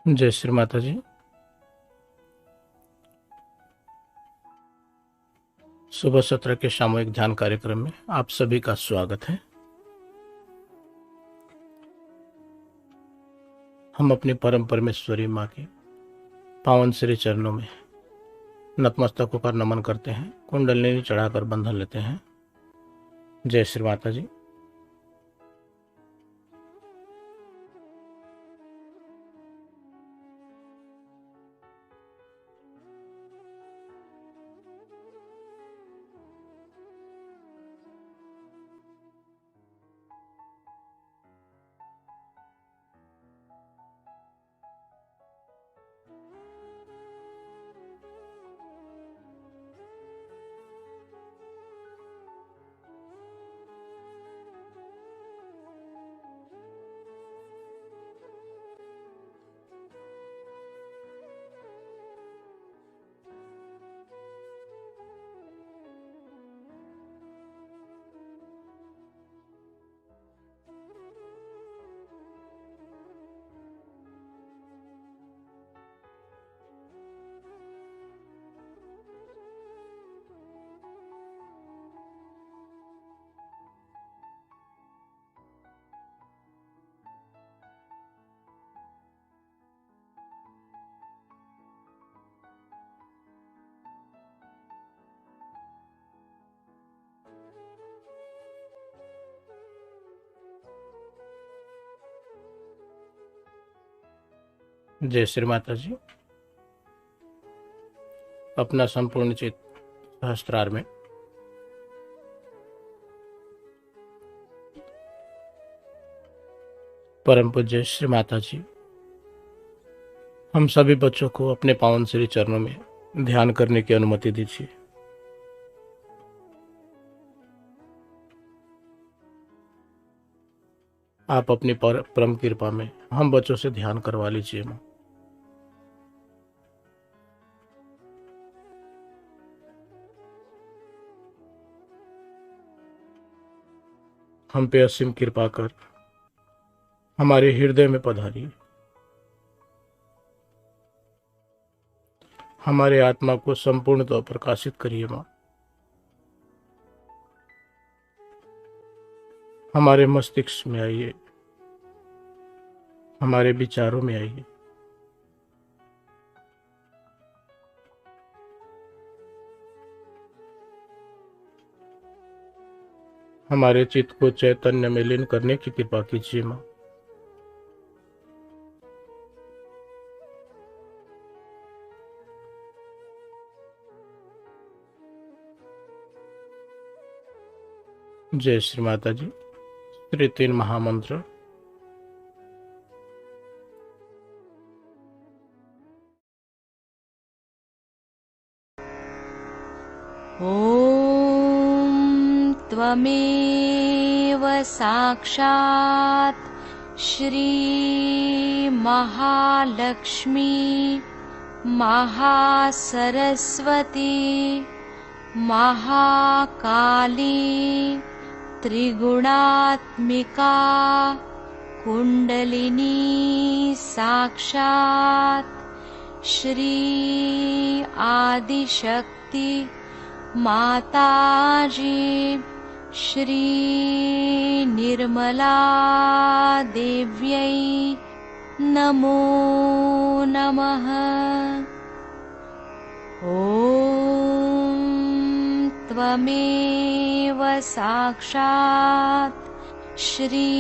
जय श्री माता जी। सुबह सत्र के सामूहिक ध्यान कार्यक्रम में आप सभी का स्वागत है। हम अपनी परम परमेश्वरी माँ के पावन श्री चरणों में नतमस्तक होकर नमन करते हैं, कुंडलिनी चढ़ाकर बंधन लेते हैं। जय श्री माता जी। जय श्री माता जी। अपना संपूर्ण चित सहस्त्रार में परम पूज्य श्री माता जी हम सभी बच्चों को अपने पावन श्री चरणों में ध्यान करने की अनुमति दीजिए। आप अपनी परम कृपा में हम बच्चों से ध्यान करवा लीजिए माँ। हम पे असीम कृपा कर हमारे हृदय में पधारिए। हमारे आत्मा को संपूर्णतः प्रकाशित करिए माँ। हमारे मस्तिष्क में आइए, हमारे विचारों में आइए। हमारे चित्त को चैतन्य में लीन करने की कृपा कीजिए माँ। जय श्री माता जी। श्री तीन महामंत्र। ॐ त्वमेव साक्षात् श्री महालक्ष्मी महासरस्वती महाकाली त्रिगुणात्मिका कुंडलिनी साक्षात् श्री आदिशक्ति माताजी श्री निर्मला देव्यै नमो नमः। ॐ त्वमेव साक्षात् श्री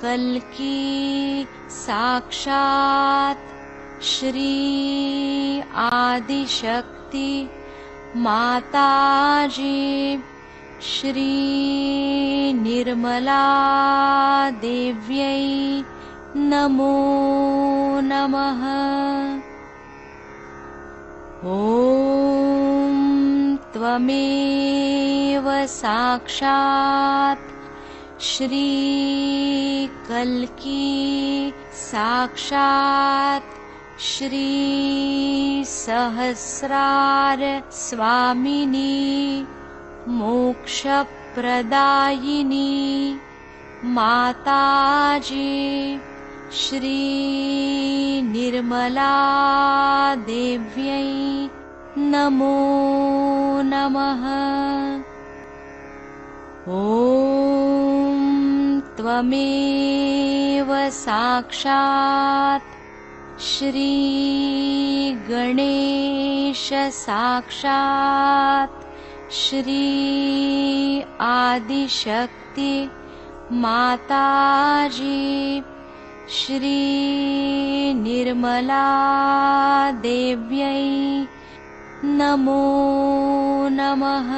कल्की साक्षात् श्री आदिशक्ति माताजी श्री निर्मला देव्यै नमो नमः। ॐ त्वमेव साक्षात् श्री कल्की साक्षात् श्री सहस्रार स्वामिनी मोक्षप्रदायिनी माताजी श्री निर्मला देव्यै नमो नमः। ॐ त्वमेव साक्षात् श्री गणेश साक्षात् श्री आदिशक्ति माताजी श्री निर्मला देव्यै नमो नमः।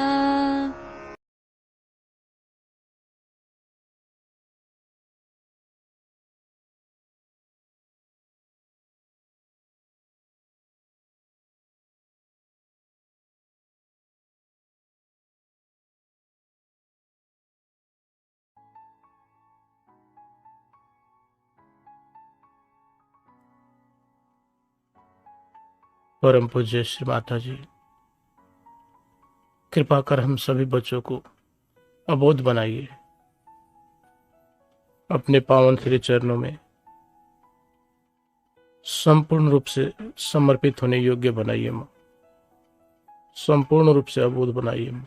परम पूज्य श्री माता जी कृपा कर हम सभी बच्चों को अबोध बनाइए। अपने पावन श्री चरणों में संपूर्ण रूप से समर्पित होने योग्य बनाइए माँ। संपूर्ण रूप से अबोध बनाइए माँ।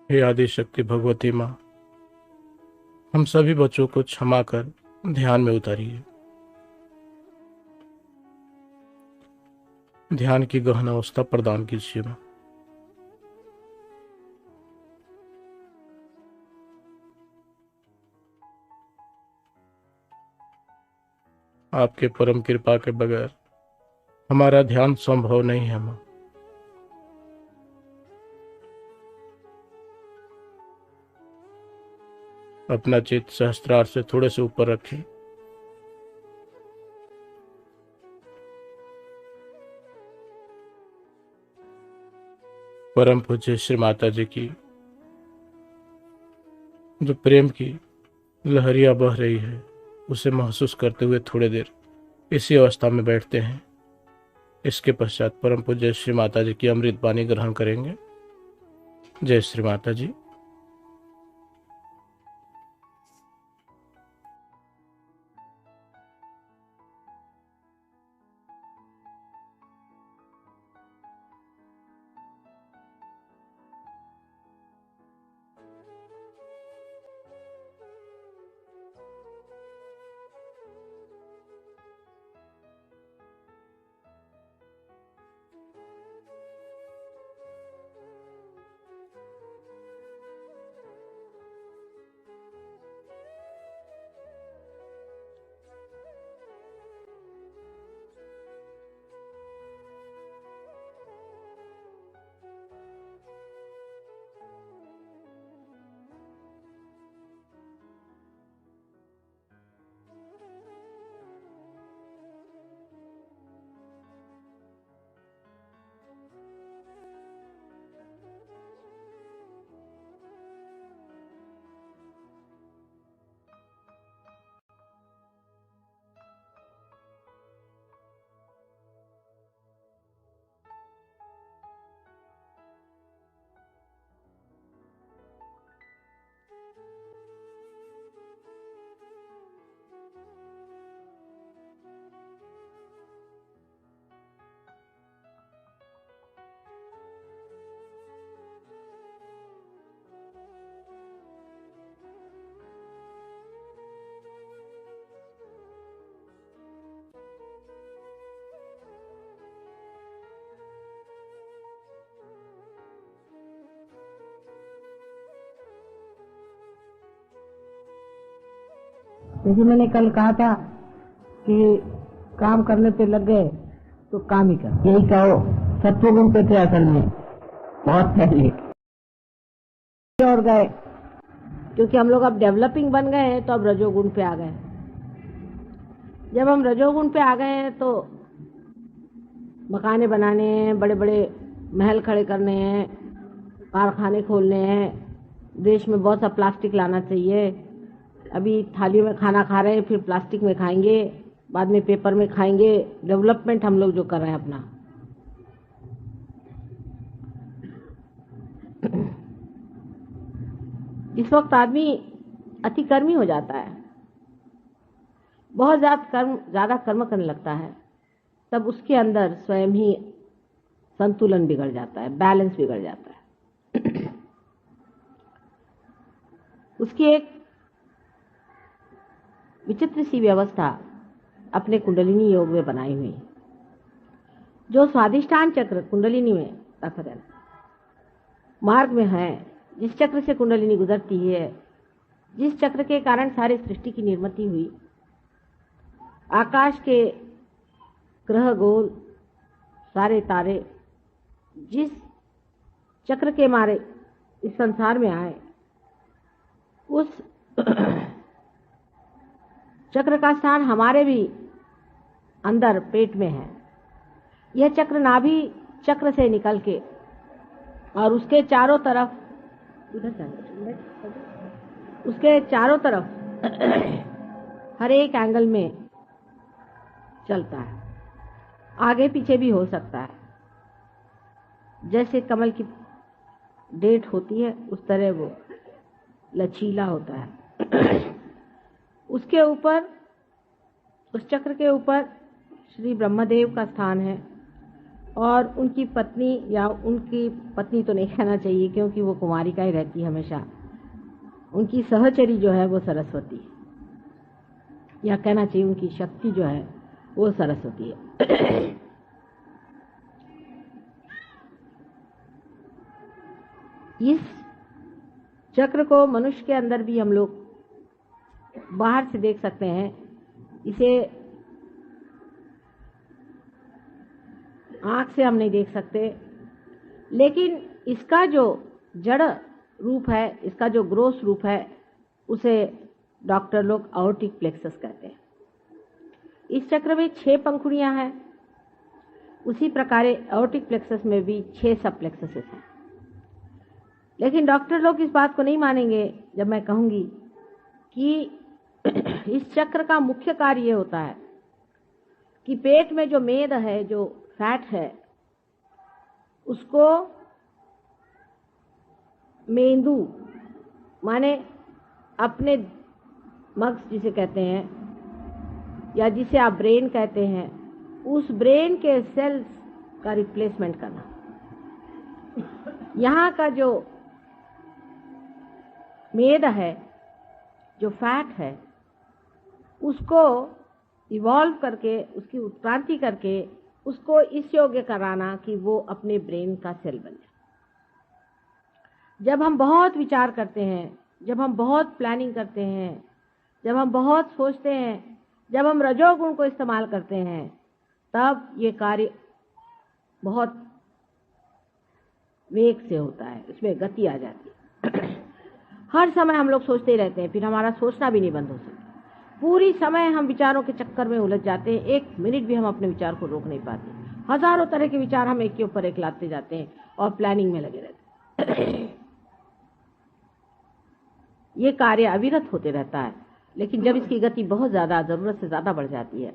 हे आदिशक्ति भगवती माँ, हम सभी बच्चों को क्षमा कर ध्यान में उतारिए। ध्यान की गहन अवस्था प्रदान कीजिए। आपके परम कृपा के बगैर हमारा ध्यान संभव नहीं है माँ। अपना चित्त सहस्त्रार से थोड़े से ऊपर रखें। परम पूज्य श्री माता जी की जो प्रेम की लहरियां बह रही है उसे महसूस करते हुए थोड़ी देर इसी अवस्था में बैठते हैं। इसके पश्चात परम पूज्य श्री माता जी की अमृत वाणी ग्रहण करेंगे। जय श्री माता जी। जैसे मैंने कल कहा था कि काम करने पे लग गए तो काम ही कर, यही कहो। सत्वगुण पे थे असल में बहुत पहले और गए, क्योंकि हम लोग अब डेवलपिंग बन गए हैं तो अब रजोगुण पे आ गए। जब हम रजोगुण पे आ गए हैं तो मकाने बनाने हैं, बड़े बड़े महल खड़े करने हैं, कारखाने खोलने हैं, देश में बहुत सा प्लास्टिक लाना चाहिए। अभी थाली में खाना खा रहे हैं, फिर प्लास्टिक में खाएंगे, बाद में पेपर में खाएंगे। डेवलपमेंट हम लोग जो कर रहे हैं अपना, इस वक्त आदमी अति कर्मी हो जाता है, बहुत ज्यादा कर्म करने लगता है, तब उसके अंदर स्वयं ही संतुलन बिगड़ जाता है, बैलेंस बिगड़ जाता है। उसकी एक विचित्र सी व्यवस्था अपने कुंडलिनी योग में बनाई हुई, जो स्वाधिष्ठान चक्र कुंडलिनी में रखते हैं, मार्ग में है, जिस चक्र से कुंडलिनी गुजरती है, जिस चक्र के कारण सारी सृष्टि की निर्मिति हुई, आकाश के ग्रह गोल सारे तारे जिस चक्र के मारे इस संसार में आए, उस चक्र का स्थान हमारे भी अंदर पेट में है। यह चक्र नाभि चक्र से निकल के और उसके चारों तरफ हर एक एंगल में चलता है, आगे पीछे भी हो सकता है। जैसे कमल की डेट होती है उस तरह वो लचीला होता है। उसके ऊपर, उस चक्र के ऊपर श्री ब्रह्मदेव का स्थान है और उनकी पत्नी, या उनकी पत्नी तो नहीं कहना चाहिए क्योंकि वो कुमारिका ही रहती है हमेशा, उनकी सहचरी जो है वो सरस्वती, या कहना चाहिए उनकी शक्ति जो है वो सरस्वती है। इस चक्र को मनुष्य के अंदर भी हम लोग बाहर से देख सकते हैं। इसे आंख से हम नहीं देख सकते, लेकिन इसका जो जड़ रूप है, इसका जो ग्रोस रूप है, उसे डॉक्टर लोग आयोर्टिक प्लेक्सस कहते हैं। इस चक्र में 6 पंखुड़ियां हैं। उसी प्रकार आयोर्टिक प्लेक्सस में भी 6 सब प्लेक्ससेस हैं। लेकिन डॉक्टर लोग इस बात को नहीं मानेंगे जब मैं कहूंगी कि इस चक्र का मुख्य कार्य ये होता है कि पेट में जो मेद है, जो फैट है, उसको मेंदु माने अपने मग्स जिसे कहते हैं या जिसे आप ब्रेन कहते हैं, उस ब्रेन के सेल्स का रिप्लेसमेंट करना। यहाँ का जो मेद है, जो फैट है, उसको इवॉल्व करके, उसकी उत्क्रांति करके उसको इस योग्य कराना कि वो अपने ब्रेन का सेल बन जाए। जब हम बहुत विचार करते हैं, जब हम बहुत प्लानिंग करते हैं, जब हम बहुत सोचते हैं, जब हम रजोगुण को इस्तेमाल करते हैं, तब ये कार्य बहुत वेग से होता है, इसमें गति आ जाती है। हर समय हम लोग सोचते ही रहते हैं, फिर हमारा सोचना भी नहीं बंद हो सकता। पूरी समय हम विचारों के चक्कर में उलझ जाते हैं, एक मिनट भी हम अपने विचार को रोक नहीं पाते। हजारों तरह के विचार हम एक के ऊपर एक लाते जाते हैं और प्लानिंग में लगे रहते हैं। ये कार्य अविरत होते रहता है, लेकिन जब इसकी गति बहुत ज्यादा, जरूरत से ज्यादा बढ़ जाती है,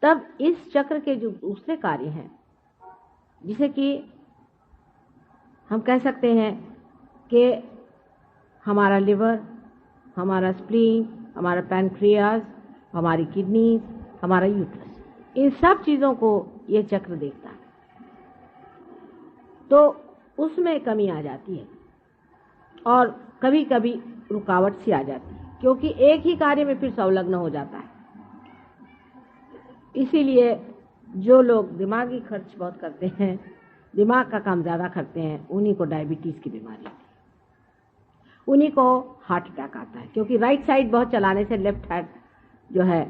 तब इस चक्र के जो दूसरे कार्य हैं, जिसे कि हम कह सकते हैं कि हमारा लिवर, हमारा स्प्लीन, हमारा पैनक्रियाज, हमारी किडनी, हमारा यूट्रस, इन सब चीजों को ये चक्र देखता है। तो उसमें कमी आ जाती है और कभी कभी रुकावट सी आ जाती है, क्योंकि एक ही कार्य में फिर संलग्न हो जाता है। इसीलिए जो लोग दिमागी खर्च बहुत करते हैं, दिमाग का काम ज्यादा करते हैं, उन्हीं को डायबिटीज की बीमारी होती है, उन्हीं को हार्ट अटैक आता है, क्योंकि राइट साइड बहुत चलाने से लेफ्ट हैंड जो है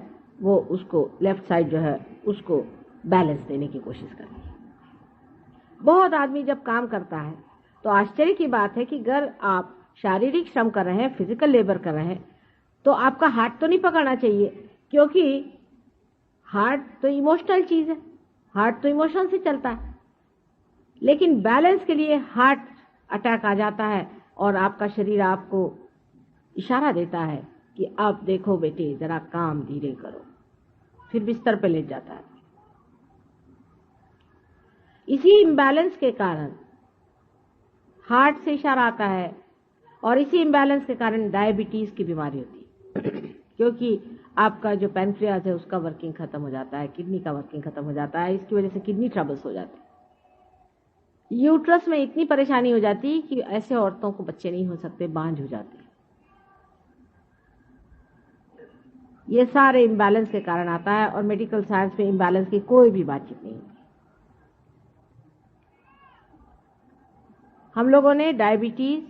वो उसको, लेफ्ट साइड जो है उसको बैलेंस देने की कोशिश करती है। बहुत आदमी जब काम करता है तो आश्चर्य की बात है कि अगर आप शारीरिक श्रम कर रहे हैं, फिजिकल लेबर कर रहे हैं, तो आपका हार्ट तो नहीं पकड़ना चाहिए, क्योंकि हार्ट तो इमोशनल चीज है, हार्ट तो इमोशन से चलता है। लेकिन बैलेंस के लिए हार्ट अटैक आ जाता है और आपका शरीर आपको इशारा देता है कि आप देखो बेटे, जरा काम धीरे करो, फिर बिस्तर पे लेट जाता है। इसी इम्बैलेंस के कारण हार्ट से इशारा आता है और इसी इम्बैलेंस के कारण डायबिटीज की बीमारी होती है, क्योंकि आपका जो पैनक्रियाज है उसका वर्किंग खत्म हो जाता है, किडनी का वर्किंग खत्म हो जाता है, इसकी वजह से किडनी ट्रबल्स हो जाते हैं। यूट्रस में इतनी परेशानी हो जाती है कि ऐसे औरतों को बच्चे नहीं हो सकते, बांझ हो जाते हैं। ये सारे इम्बैलेंस के कारण आता है और मेडिकल साइंस में इम्बैलेंस की कोई भी बातचीत नहीं होती। हम लोगों ने डायबिटीज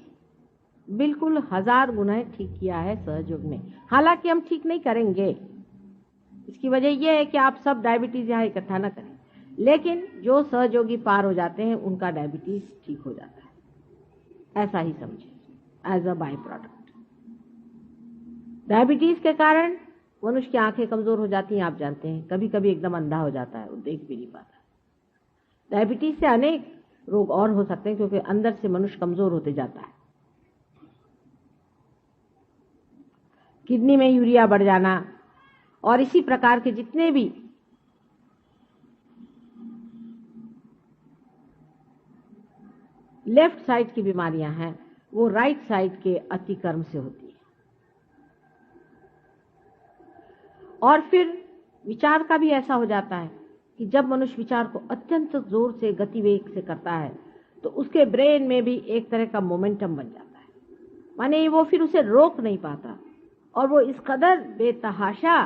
बिल्कुल 1000 गुना ठीक किया है सहयोग में, हालांकि हम ठीक नहीं करेंगे। इसकी वजह यह है कि आप सब डायबिटीज यहाँ इकट्ठा ना करें, लेकिन जो सहयोगी पार हो जाते हैं उनका डायबिटीज ठीक हो जाता है, ऐसा ही समझे, as a by product. Diabetes के कारण मनुष्य की आंखें कमजोर हो जाती हैं, आप जानते हैं, कभी कभी एकदम अंधा हो जाता है, वो देख भी नहीं पाता। डायबिटीज से अनेक रोग और हो सकते हैं, क्योंकि अंदर से मनुष्य कमजोर होते जाता है। किडनी में यूरिया बढ़ जाना और इसी प्रकार के जितने भी लेफ्ट साइड की बीमारियां हैं, वो राइट साइड के अतिक्रम से होती है। और फिर विचार का भी ऐसा हो जाता है कि जब मनुष्य विचार को अत्यंत जोर से, गतिवेग से करता है, तो उसके ब्रेन में भी एक तरह का मोमेंटम बन जाता है, माने वो फिर उसे रोक नहीं पाता और वो इस कदर बेतहाशा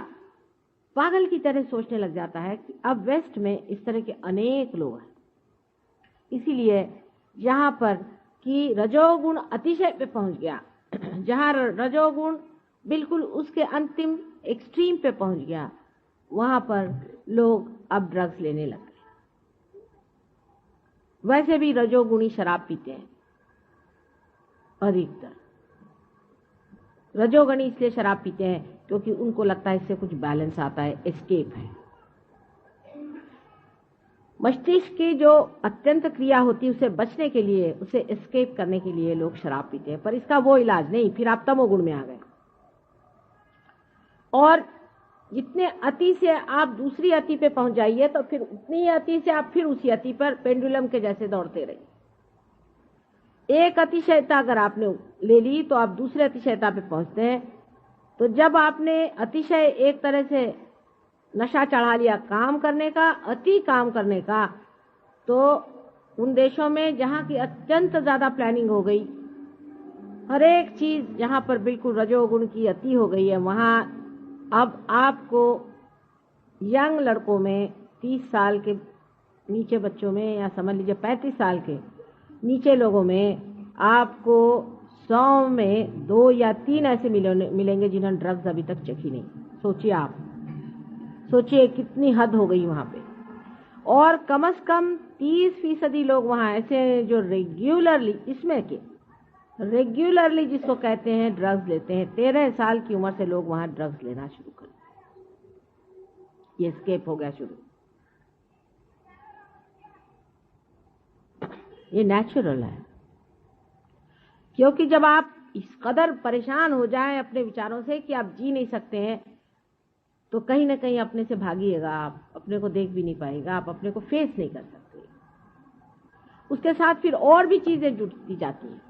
पागल की तरह सोचने लग जाता है कि अब वेस्ट में इस तरह के अनेक लोग हैं। इसीलिए यहाँ पर कि रजोगुण अतिशय पे पहुंच गया, जहां रजोगुण बिल्कुल उसके अंतिम एक्सट्रीम पे पहुंच गया, वहां पर लोग अब ड्रग्स लेने लग गए। वैसे भी रजोगुणी शराब पीते हैं अधिकतर। रजोगुणी इसलिए शराब पीते हैं क्योंकि उनको लगता है इससे कुछ बैलेंस आता है, एस्केप है। मस्तिष्क की जो अत्यंत क्रिया होती है उसे बचने के लिए, उसे एस्केप करने के लिए लोग शराब पीते हैं, पर इसका वो इलाज नहीं। फिर आप तमोगुण में आ गए, और जितने अति से आप दूसरी अति पे पहुंच जाइए तो फिर उतनी ही अति से आप फिर उसी अति पर पेंडुलम के जैसे दौड़ते रहिए। एक अतिशयता अगर आपने ले ली तो आप दूसरे अतिशयता पे पहुंचते हैं। तो जब आपने अतिशय एक तरह से नशा चढ़ा लिया काम करने का, अति काम करने का, तो उन देशों में जहां की अत्यंत ज्यादा प्लानिंग हो गई, हर एक चीज जहां पर बिल्कुल रजोगुण की अति हो गई है, वहां अब आपको यंग लड़कों में 30 साल के नीचे बच्चों में, या समझ लीजिए 35 साल के नीचे लोगों में, आपको 100 में 2 या 3 ऐसे मिलेंगे जिन्होंने ड्रग्स अभी तक चखी नहीं। सोचिए आप, सोचिए कितनी हद हो गई वहां पे। और कम से कम 30% लोग वहां ऐसे हैं जो रेगुलरली, इसमें के रेगुलरली जिसको कहते हैं ड्रग्स लेते हैं। 13 साल की उम्र से लोग वहां ड्रग्स लेना शुरू कर दिए। ये स्केप हो गया शुरू। ये नेचुरल है, क्योंकि जब आप इस कदर परेशान हो जाएं अपने विचारों से कि आप जी नहीं सकते हैं, तो कहीं ना कहीं अपने से भागिएगा, आप अपने को देख भी नहीं पाएगा, आप अपने को फेस नहीं कर सकते। उसके साथ फिर और भी चीजें जुड़ती जाती हैं।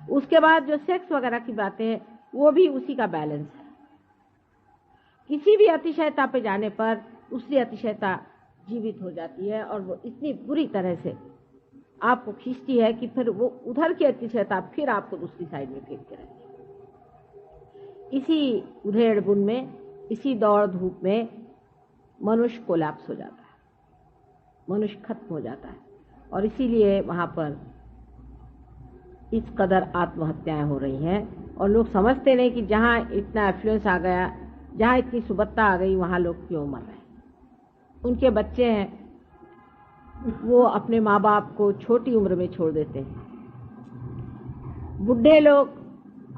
उसके बाद जो सेक्स वगैरह की बातें हैं, वो भी उसी का बैलेंस है। किसी भी अतिशयता पे जाने पर दूसरी अतिशयता जीवित हो जाती है, और वो इतनी बुरी तरह से आपको खींचती है कि फिर वो उधर की अतिशयता फिर आपको दूसरी साइड में फेंक के रहती है। इसी उधेड़ बुन में, इसी दौड़ धूप में मनुष्य कोलैप्स हो जाता है, मनुष्य खत्म हो जाता है। और इसीलिए वहां पर इस कदर आत्महत्याएं हो रही हैं। और लोग समझते नहीं कि जहां इतना एफ्लुएंस आ गया, जहां इतनी सुबत्ता आ गई, वहां लोग क्यों मर रहे हैं। उनके बच्चे हैं, वो अपने माँ बाप को छोटी उम्र में छोड़ देते हैं। बुढ़े लोग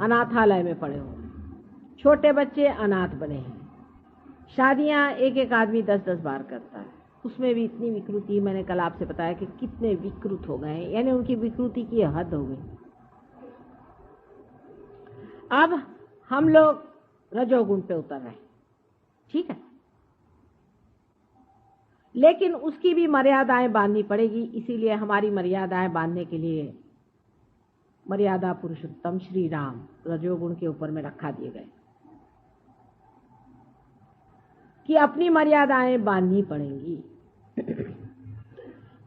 अनाथालय में पड़े हुए, छोटे बच्चे अनाथ बने हैं। शादियां एक एक आदमी 10-10 बार करता है, उसमें भी इतनी विकृति। मैंने कल आपसे बताया कि कितने विकृत हो गए, यानी उनकी विकृति की हद हो गई। अब हम लोग रजोगुण पे उतर रहे हैं, ठीक है, लेकिन उसकी भी मर्यादाएं बांधनी पड़ेगी। इसीलिए हमारी मर्यादाएं बांधने के लिए मर्यादा पुरुषोत्तम श्री राम रजोगुण के ऊपर में रखा दिए गए कि अपनी मर्यादाएं बांधनी पड़ेंगी।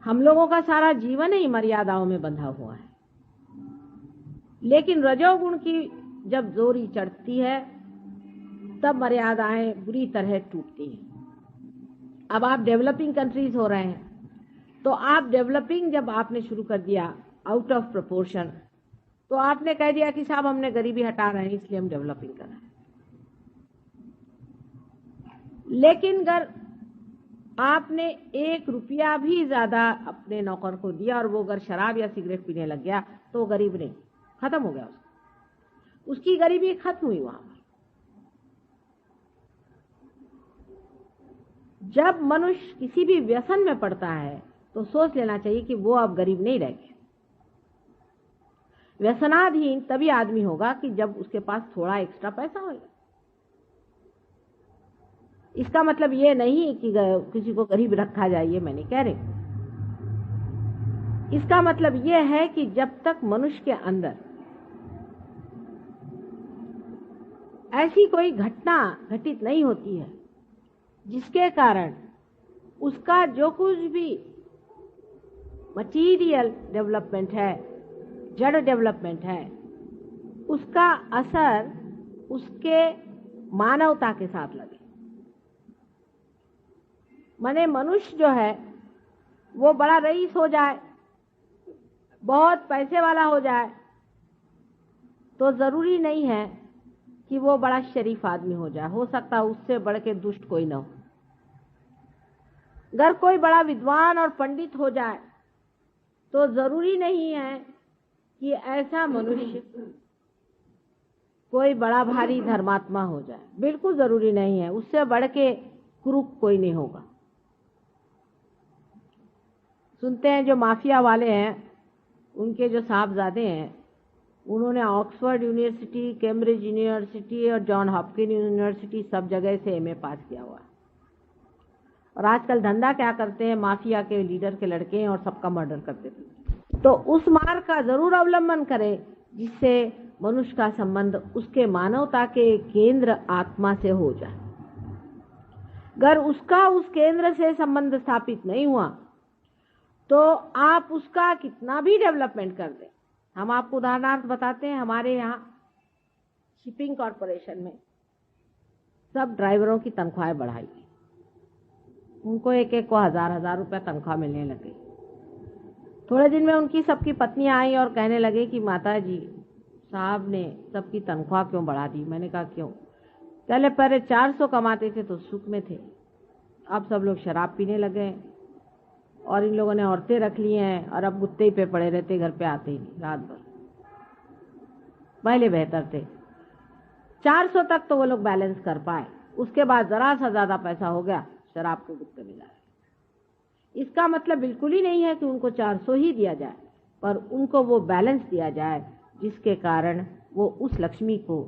हम लोगों का सारा जीवन ही मर्यादाओं में बंधा हुआ है, लेकिन रजोगुण की जब जोरी चढ़ती है तब मर्यादाएं बुरी तरह टूटती हैं। अब आप डेवलपिंग कंट्रीज हो रहे हैं, तो आप डेवलपिंग जब आपने शुरू कर दिया आउट ऑफ प्रोपोर्शन, तो आपने कह दिया कि साहब हमने गरीबी हटा रहे हैं इसलिए हम डेवलपिंग कर रहे हैं। लेकिन अगर आपने 1 रुपया भी ज्यादा अपने नौकर को दिया और वो अगर शराब या सिगरेट पीने लग गया, तो वो गरीब नहीं, खत्म हो गया उसकी गरीबी खत्म हुई वहां पर। जब मनुष्य किसी भी व्यसन में पड़ता है तो सोच लेना चाहिए कि वो अब गरीब नहीं रह गया। व्यसनाधीन तभी आदमी होगा कि जब उसके पास थोड़ा एक्स्ट्रा पैसा होगा। इसका मतलब ये नहीं कि किसी को गरीब रखा जाए, ये मैं नहीं कह रही। इसका मतलब ये है कि जब तक मनुष्य के अंदर ऐसी कोई घटना घटित नहीं होती है जिसके कारण उसका जो कुछ भी मटीरियल डेवलपमेंट है, जड़ डेवलपमेंट है, उसका असर उसके मानवता के साथ लगे, माने मनुष्य जो है वो बड़ा रईस हो जाए, बहुत पैसे वाला हो जाए, तो जरूरी नहीं है कि वो बड़ा शरीफ आदमी हो जाए। हो सकता है उससे बढ़ के दुष्ट कोई ना हो। अगर कोई बड़ा विद्वान और पंडित हो जाए तो जरूरी नहीं है कि ऐसा मनुष्य कोई बड़ा भारी धर्मात्मा हो जाए। बिल्कुल जरूरी नहीं है। उससे बढ़ के क्रूर कोई नहीं होगा। सुनते हैं जो माफिया वाले हैं, उनके जो साहबजादे हैं, उन्होंने ऑक्सफोर्ड यूनिवर्सिटी, कैम्ब्रिज यूनिवर्सिटी और जॉन हॉपकिन यूनिवर्सिटी सब जगह से एमए पास किया हुआ है। और आजकल धंधा क्या करते हैं, माफिया के लीडर के लड़के हैं और सबका मर्डर करते थे। तो उस मार्ग का जरूर अवलंबन करें जिससे मनुष्य का संबंध उसके मानवता के केंद्र आत्मा से हो जाए। अगर उसका उस केंद्र से संबंध स्थापित नहीं हुआ तो आप उसका कितना भी डेवलपमेंट कर दें। हम आपको उदाहरणार्थ बताते हैं, हमारे यहाँ शिपिंग कॉरपोरेशन में सब ड्राइवरों की तनख्वाहें बढ़ाई। उनको एक एक को हजार रुपया तनख्वाह मिलने लगे। थोड़े दिन में उनकी सबकी पत्नियां आई और कहने लगे कि माता जी साहब ने सबकी तनख्वाह क्यों बढ़ा दी। मैंने कहा क्यों? पहले 400 कमाते थे तो सुख में थे, अब सब लोग शराब पीने लगे और इन लोगों ने औरतें रख ली हैं और अब गुत्ते ही पे पड़े रहते, घर पे आते ही नहीं रात भर। पहले बेहतर थे, 400 तक तो वो लोग बैलेंस कर पाए, उसके बाद जरा सा ज्यादा पैसा हो गया, शराब को गुत्ते में जाए। इसका मतलब बिल्कुल ही नहीं है कि उनको 400 ही दिया जाए, पर उनको वो बैलेंस दिया जाए जिसके कारण वो उस लक्ष्मी को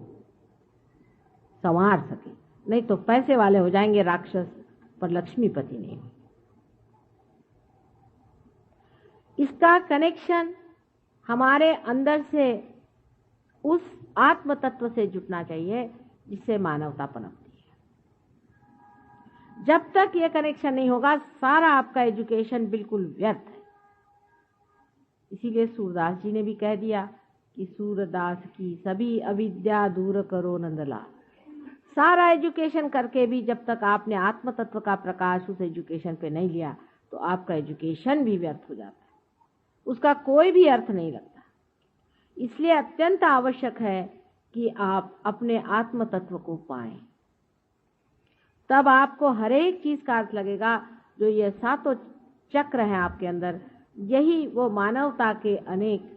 संवार सके। नहीं तो पैसे वाले हो जाएंगे राक्षस, पर लक्ष्मीपति नहीं। इसका कनेक्शन हमारे अंदर से उस आत्म तत्व से जुटना चाहिए जिससे मानवता पनपती है। जब तक ये कनेक्शन नहीं होगा सारा आपका एजुकेशन बिल्कुल व्यर्थ है। इसीलिए सूरदास जी ने भी कह दिया कि सूरदास की सभी अविद्या दूर करो नंदलाल। सारा एजुकेशन करके भी जब तक आपने आत्म तत्व का प्रकाश उस एजुकेशन पे नहीं लिया तो आपका एजुकेशन भी व्यर्थ हो जाता है, उसका कोई भी अर्थ नहीं लगता। इसलिए अत्यंत आवश्यक है कि आप अपने आत्म तत्व को पाएं, तब आपको हर एक चीज का अर्थ लगेगा। जो ये सातों चक्र हैं आपके अंदर, यही वो मानवता के अनेक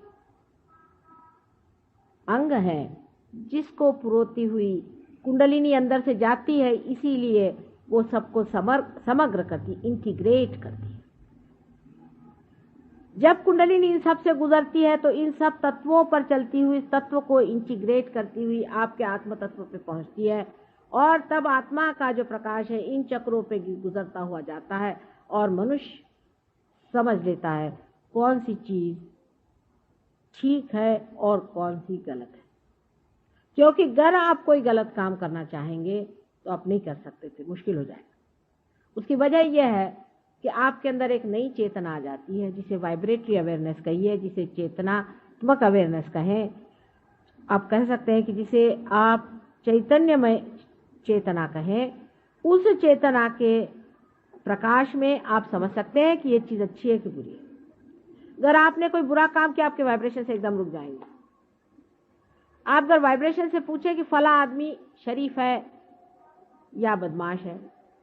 अंग हैं जिसको पुरोती हुई कुंडलिनी अंदर से जाती है, इसीलिए वो सबको समग्र करती, इंटीग्रेट करती है। जब कुंडलिनी इन सब से गुजरती है तो इन सब तत्वों पर चलती हुई तत्व को इंटीग्रेट करती हुई आपके आत्म तत्व पे पहुंचती है, और तब आत्मा का जो प्रकाश है इन चक्रों पे गुजरता हुआ जाता है और मनुष्य समझ लेता है कौन सी चीज ठीक है और कौन सी गलत है। क्योंकि अगर आप कोई गलत काम करना चाहेंगे तो आप नहीं कर सकते थे, मुश्किल हो जाएगा। उसकी वजह यह है कि आपके अंदर एक नई चेतना आ जाती है जिसे वाइब्रेटरी अवेयरनेस कहिए, जिसे चेतनात्मक अवेयरनेस कहें। आप कह सकते हैं कि जिसे आप चैतन्यमय चेतना कहें। उस चेतना के प्रकाश में आप समझ सकते हैं कि ये चीज अच्छी है कि बुरी है। अगर आपने कोई बुरा काम किया आपके वाइब्रेशन से एकदम रुक जाएंगे। आप अगर वाइब्रेशन से पूछे कि फला आदमी शरीफ है या बदमाश है,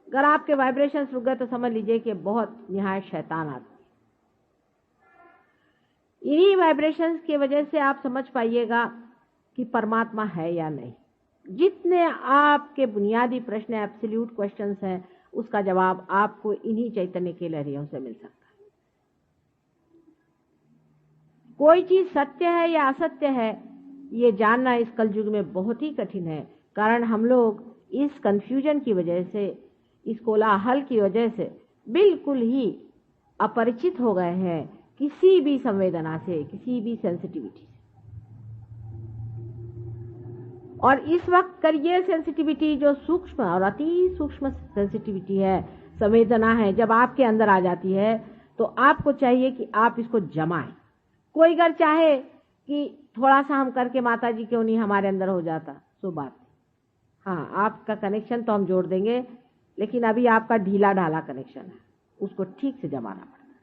अगर आपके वाइब्रेशन रुक गए तो समझ लीजिए कि बहुत निहायत शैतान आदमी। इन्हीं वाइब्रेशंस की वजह से आप समझ पाइएगा कि परमात्मा है या नहीं। जितने आपके बुनियादी प्रश्न एब्सोल्यूट क्वेश्चंस हैं उसका जवाब आपको इन्हीं चैतन्य के लहरियों से मिल सकता है। कोई चीज सत्य है या असत्य है ये जानना इस कलयुग में बहुत ही कठिन है, कारण हम लोग इस कंफ्यूजन की वजह से, इस कोलाहल की वजह से बिल्कुल ही अपरिचित हो गए हैं किसी भी संवेदना से, किसी भी सेंसिटिविटी से। और इस वक्त कर ये सेंसिटिविटी जो सूक्ष्म और अति सूक्ष्म सेंसिटिविटी है, संवेदना है, जब आपके अंदर आ जाती है तो आपको चाहिए कि आप इसको जमाएं। कोई अगर चाहे कि थोड़ा सा हम करके माता जी क्यों नहीं हमारे अंदर हो जाता, सो बात। हाँ, आपका कनेक्शन तो हम जोड़ देंगे, लेकिन अभी आपका ढीला ढाला कनेक्शन है, उसको ठीक से जमाना पड़ता है,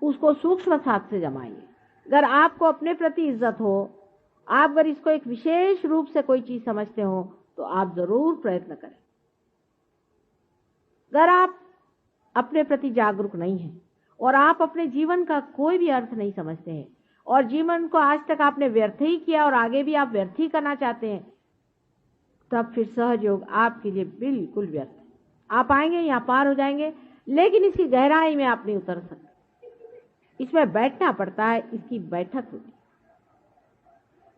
उसको सूक्ष्म साथ से जमाइए। अगर आपको अपने प्रति इज्जत हो, आप अगर इसको एक विशेष रूप से कोई चीज समझते हो, तो आप जरूर प्रयत्न करें। अगर आप अपने प्रति जागरूक नहीं हैं और आप अपने जीवन का कोई भी अर्थ नहीं समझते हैं और जीवन को आज तक आपने व्यर्थ ही किया और आगे भी आप व्यर्थ ही करना चाहते हैं, तब फिर सहज योग आपके लिए बिल्कुल व्यर्थ है। आप आएंगे, यहाँ पार हो जाएंगे, लेकिन इसकी गहराई में आप नहीं उतर सकते। इसमें बैठना पड़ता है, इसकी बैठक होती है।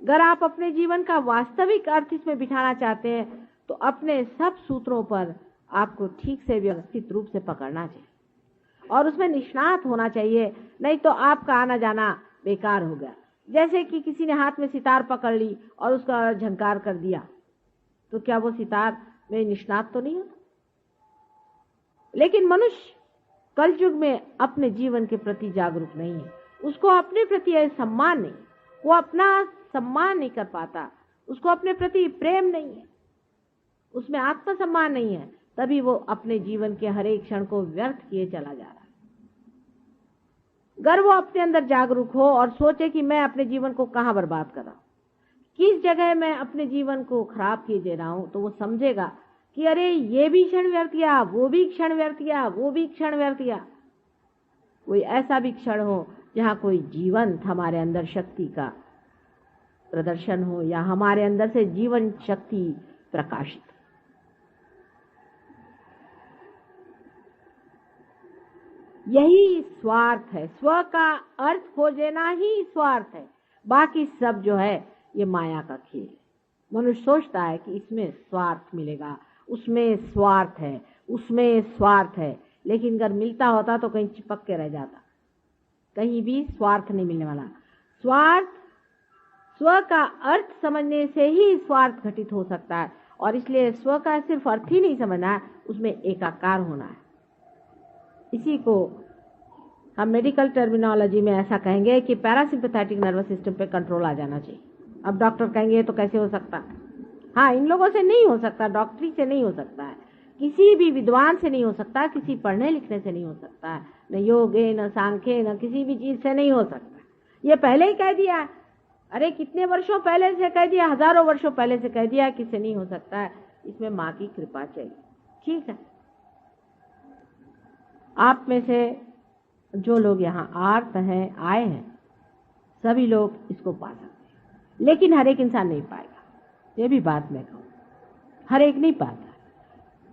अगर आप अपने जीवन का वास्तविक अर्थ इसमें बिठाना चाहते हैं, तो अपने सब सूत्रों पर आपको ठीक से व्यवस्थित रूप से पकड़ना चाहिए और उसमें निष्णात होना चाहिए, नहीं तो आपका आना जाना बेकार हो गया। जैसे कि किसी ने हाथ में सितार पकड़ ली और उसका झंकार कर दिया, तो क्या वो सितार में निष्णात तो नहीं होता? लेकिन मनुष्य कलयुग में अपने जीवन के प्रति जागरूक नहीं है, उसको अपने प्रति सम्मान नहीं, वो अपना सम्मान नहीं कर पाता, उसको अपने प्रति प्रेम नहीं है, उसमें आत्मसम्मान नहीं है, तभी वो अपने जीवन के हर एक क्षण को व्यर्थ किए चला जा रहा है। अगर वो अपने अंदर जागरूक हो और सोचे कि मैं अपने जीवन को कहाँ बर्बाद कर रहा हूं, किस जगह मैं अपने जीवन को खराब किए दे रहा हूं, तो वो समझेगा कि अरे ये भी क्षण व्यर्थ गया, वो भी क्षण व्यर्थ गया, वो भी क्षण व्यर्थ गया। कोई ऐसा भी क्षण हो जहां कोई जीवंत हमारे अंदर शक्ति का प्रदर्शन हो या हमारे अंदर से जीवन शक्ति प्रकाशित। यही स्वार्थ है, स्व का अर्थ खोजना ही स्वार्थ है, बाकी सब जो है ये माया का खेल है। मनुष्य सोचता है कि इसमें स्वार्थ मिलेगा, उसमें स्वार्थ है, उसमें स्वार्थ है, लेकिन अगर मिलता होता तो कहीं चिपक के रह जाता, कहीं भी स्वार्थ नहीं मिलने वाला। स्वार्थ, स्व का अर्थ समझने से ही स्वार्थ घटित हो सकता है, और इसलिए स्व का सिर्फ अर्थ ही नहीं समझना है, उसमें एकाकार होना है। इसी को हम मेडिकल टर्मिनोलॉजी में ऐसा कहेंगे कि पैरासिम्पैथेटिक नर्वस सिस्टम पे कंट्रोल आ जाना चाहिए। अब डॉक्टर कहेंगे तो कैसे हो सकता? हाँ, इन लोगों से नहीं हो सकता, डॉक्टरी से नहीं हो सकता है, किसी भी विद्वान से नहीं हो सकता, किसी पढ़ने लिखने से नहीं हो सकता है, न योगे न सांख्य न किसी भी चीज से नहीं हो सकता। ये पहले ही कह दिया, अरे कितने वर्षों पहले से कह दिया, हजारों वर्षों पहले से कह दिया कि इससे नहीं हो सकता है। इसमें माँ की कृपा चाहिए। ठीक है, आप में से जो लोग यहाँ आए हैं सभी लोग इसको पा सकते हैं, लेकिन हर एक इंसान नहीं पाएगा। ये भी बात मैं कहूँ, हर एक नहीं पाता।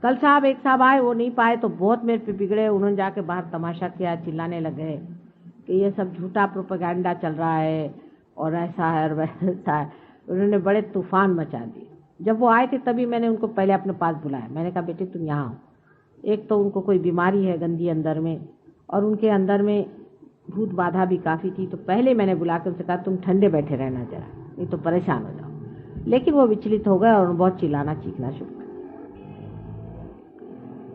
कल साहब एक साहब आए, वो नहीं पाए तो बहुत मेरे पे बिगड़े, उन्होंने जाके बाहर तमाशा किया, चिल्लाने लगे कि ये सब झूठा प्रोपेगेंडा चल रहा है और ऐसा है और वैसा है। उन्होंने बड़े तूफान मचा दिए। जब वो आए थे तभी मैंने उनको पहले अपने पास बुलाया, मैंने कहा बेटे तुम यहाँ आओ। एक तो उनको कोई बीमारी है गंदी अंदर में, और उनके अंदर में भूत बाधा भी काफ़ी थी, तो पहले मैंने बुला के उनसे कहा तुम ठंडे बैठे रहना जरा, नहीं तो परेशान हो जाओ। लेकिन वो विचलित हो गए और बहुत चिल्लाना चीखना शुरू कर।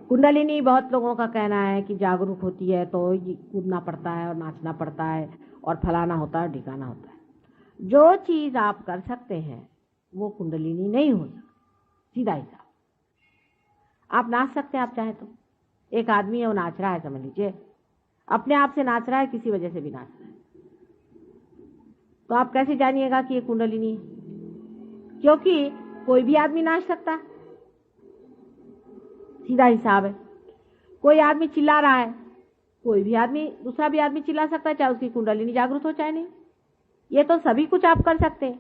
कुंडलिनी बहुत लोगों का कहना है कि जागरूक होती है तो कूदना पड़ता है और नाचना पड़ता है और फलाना होता है, ढिकाना होता है। जो चीज़ आप कर सकते हैं वो कुंडलिनी नहीं हो सकती, सीधा हिसाब। आप नाच सकते हैं आप चाहे तो। एक आदमी है वो नाच रहा है, समझ लीजिए अपने आप से नाच रहा है, किसी वजह से भी नाच रहा है, तो आप कैसे जानिएगा कि ये कुंडलिनी है? क्योंकि कोई भी आदमी नाच सकता है, सीधा हिसाब है। कोई आदमी चिल्ला रहा है, कोई भी आदमी, दूसरा भी आदमी चिल्ला सकता है, चाहे उसकी कुंडलिनी जागृत हो चाहे नहीं। ये तो सभी कुछ आप कर सकते हैं।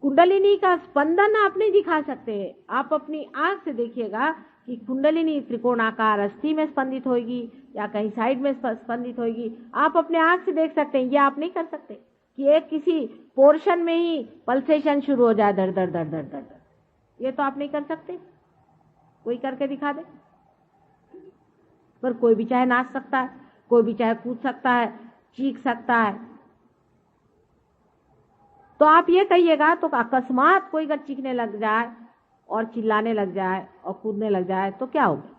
कुंडलिनी का स्पंदन आप नहीं दिखा सकते, आप अपनी आंख से देखिएगा कि कुंडलिनी त्रिकोणाकार अस्थि में स्पंदित होगी या कहीं साइड में स्पंदित होगी, आप अपने आंख से देख सकते हैं। ये आप नहीं कर सकते कि एक किसी पोर्शन में ही पल्सेशन शुरू हो जाए, धड़ धड़ धड़ धड़ धड़, ये तो आप नहीं कर सकते। कोई करके दिखा दे। पर कोई भी चाहे नाच सकता है, कोई भी चाहे कूद सकता है, चीख सकता है। तो आप ये कहिएगा तो अकस्मात कोई अगर चीखने लग जाए और चिल्लाने लग जाए और कूदने लग जाए तो क्या होगा?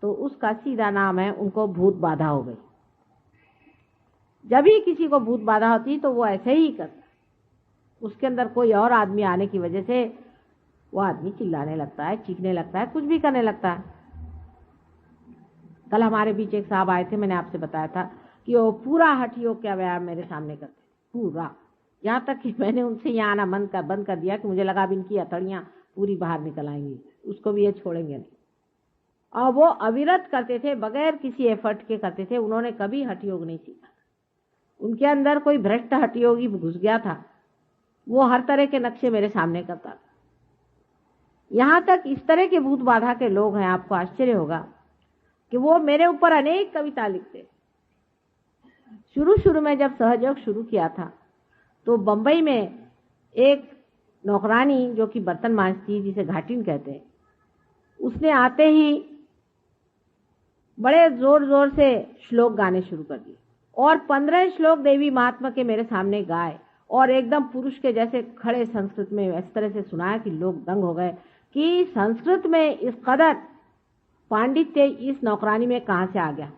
तो उसका सीधा नाम है उनको भूत बाधा हो गई। जब भी किसी को भूत बाधा होती तो वो ऐसे ही करता, उसके अंदर कोई और आदमी आने की वजह से वो आदमी चिल्लाने लगता है, चीखने लगता है, कुछ भी करने लगता है। कल हमारे बीच एक साहब आए थे, मैंने आपसे बताया था कि वो पूरा हठ योग का व्यायाम मेरे सामने करते, पूरा, यहाँ तक कि मैंने उनसे यहाँ आना बंद कर दिया कि मुझे लगा अब इनकी हथौड़ियाँ पूरी बाहर निकल आएंगी, उसको भी ये छोड़ेंगे नहीं। और वो अविरत करते थे, बगैर किसी एफर्ट के करते थे। उन्होंने कभी हठ योग नहीं सीखा। उनके अंदर कोई भ्रष्ट हठ योगी घुस गया था, वो हर तरह के नक्शे मेरे सामने करता था। यहाँ तक इस तरह के भूत बाधा के लोग हैं, आपको आश्चर्य होगा कि वो मेरे ऊपर अनेक कविता लिखते। शुरू में जब सहयोग शुरू किया था तो बंबई में एक नौकरानी जो कि बर्तन मांजती, जिसे घाटिन कहते हैं, उसने आते ही बड़े जोर जोर से श्लोक गाने शुरू कर दिए और 15 श्लोक देवी महात्मा के मेरे सामने गाए और एकदम पुरुष के जैसे खड़े संस्कृत में इस तरह से सुनाया कि लोग दंग हो गए कि संस्कृत में इस कदर पांडित्य इस नौकरानी में कहां से आ गया।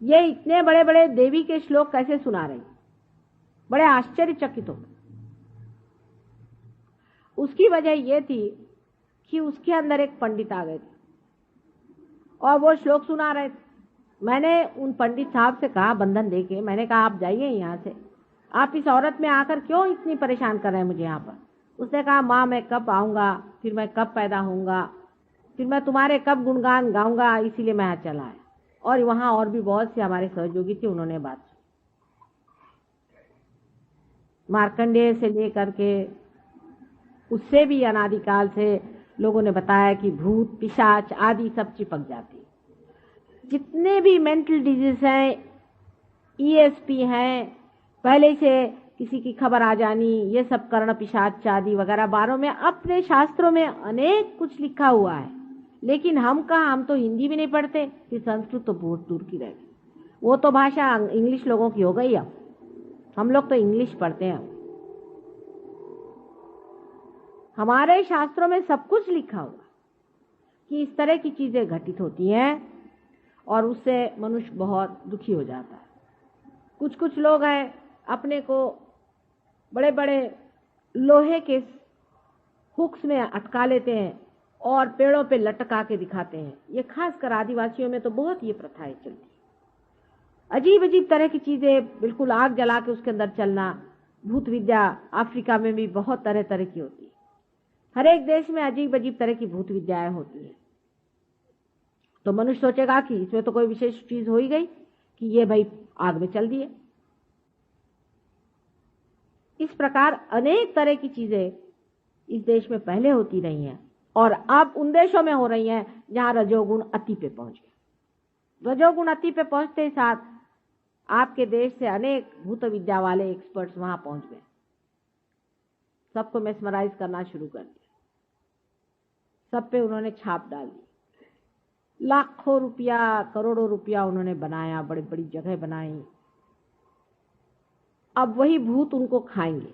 ये इतने बड़े बड़े देवी के श्लोक कैसे सुना रही, बड़े आश्चर्यचकित हो गए। उसकी वजह यह थी कि उसके अंदर एक पंडित आ गए थे और वो श्लोक सुना रहे थे। मैंने उन पंडित साहब से कहा, बंधन देके, मैंने कहा आप जाइए यहाँ से, आप इस औरत में आकर क्यों इतनी परेशान कर रहे हैं मुझे यहाँ पर। उसने कहा, माँ मैं कब आऊँगा, फिर मैं कब पैदा होऊंगा, फिर मैं तुम्हारे कब गुणगान गाऊंगा, इसीलिए मैं यहाँ चला आया। और वहाँ और भी बहुत से हमारे सहयोगी थे, उन्होंने बात सुनी। मार्कंडेय से लेकर के उससे भी अनादिकाल से लोगों ने बताया कि भूत पिशाच आदि सब चिपक जाती। जितने भी मेंटल डिजीज हैं, ईएसपी हैं, पहले से किसी की खबर आ जानी, ये सब कर्ण पिशाच आदि वगैरह बारों में अपने शास्त्रों में अनेक कुछ लिखा हुआ है। लेकिन हम तो हिंदी भी नहीं पढ़ते, फिर संस्कृत तो बहुत दूर की रह गई। वो तो भाषा इंग्लिश लोगों की हो गई। अब हम लोग तो इंग्लिश पढ़ते हैं। हमारे शास्त्रों में सब कुछ लिखा हुआ कि इस तरह की चीजें घटित होती हैं और उससे मनुष्य बहुत दुखी हो जाता है। कुछ लोग हैं अपने को बड़े बड़े लोहे के हुक्स में अटका लेते हैं और पेड़ों पे लटका के दिखाते हैं। ये खासकर आदिवासियों में तो बहुत ये प्रथाएं चलती है। अजीब अजीब तरह की चीजें, बिल्कुल आग जला के उसके अंदर चलना। भूत विद्या अफ्रीका में भी बहुत तरह तरह की होती है। हर एक देश में अजीब अजीब तरह की भूत विद्याएं होती है। तो मनुष्य सोचेगा कि इसमें तो कोई विशेष चीज हो ही गई कि ये भाई आग में चल दिए। इस प्रकार अनेक तरह की चीजें इस देश में पहले होती रही हैं और अब उन देशों में हो रही हैं जहां रजोगुण अति पे पहुंच गए। रजोगुण अति पे पहुंचते ही साथ आपके देश से अनेक भूत विद्या वाले एक्सपर्ट्स वहां पहुंच गए, सबको मेस्मराइज करना शुरू कर दिया, सब पे उन्होंने छाप डाल दी। लाखों रुपया, करोड़ों रुपया उन्होंने बनाया, बड़ी बड़ी जगह बनाई। अब वही भूत उनको खाएंगे,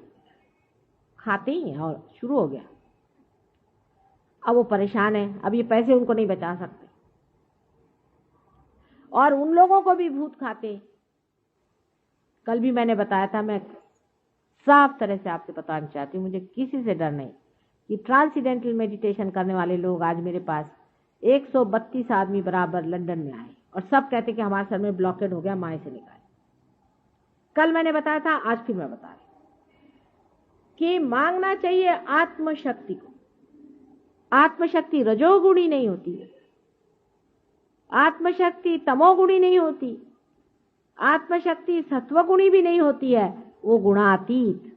खाते ही हैं और शुरू हो गया। अब वो परेशान है, अब ये पैसे उनको नहीं बचा सकते और उन लोगों को भी भूत खाते। कल भी मैंने बताया था, मैं साफ तरह से आपसे बताना चाहती हूँ, मुझे किसी से डर नहीं कि ट्रांसेंडेंटल मेडिटेशन करने वाले लोग आज मेरे पास 132 आदमी बराबर लंदन में आए और सब कहते कि हमारे सर में ब्लॉकेड हो गया, माए से निकाले। कल मैंने बताया था, आज फिर मैं बता रही कि मांगना चाहिए आत्मशक्ति को। आत्मशक्ति रजोगुणी नहीं होती है, आत्मशक्ति तमोगुणी नहीं होती, आत्मशक्ति सत्वगुणी भी नहीं होती है। वो गुणातीत,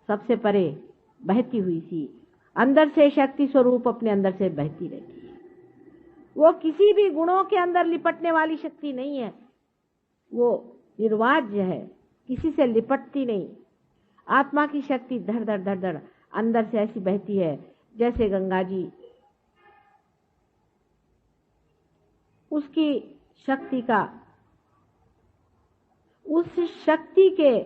सबसे परे बहती हुई सी अंदर से शक्ति स्वरूप अपने अंदर से बहती रहती है। वो किसी भी गुणों के अंदर लिपटने वाली शक्ति नहीं है, वो निर्वाज्य है, किसी से लिपटती नहीं। आत्मा की शक्ति धड़ धड़ धड़ धड़ अंदर से ऐसी बहती है जैसे गंगा जी। उसकी शक्ति का, उस शक्ति के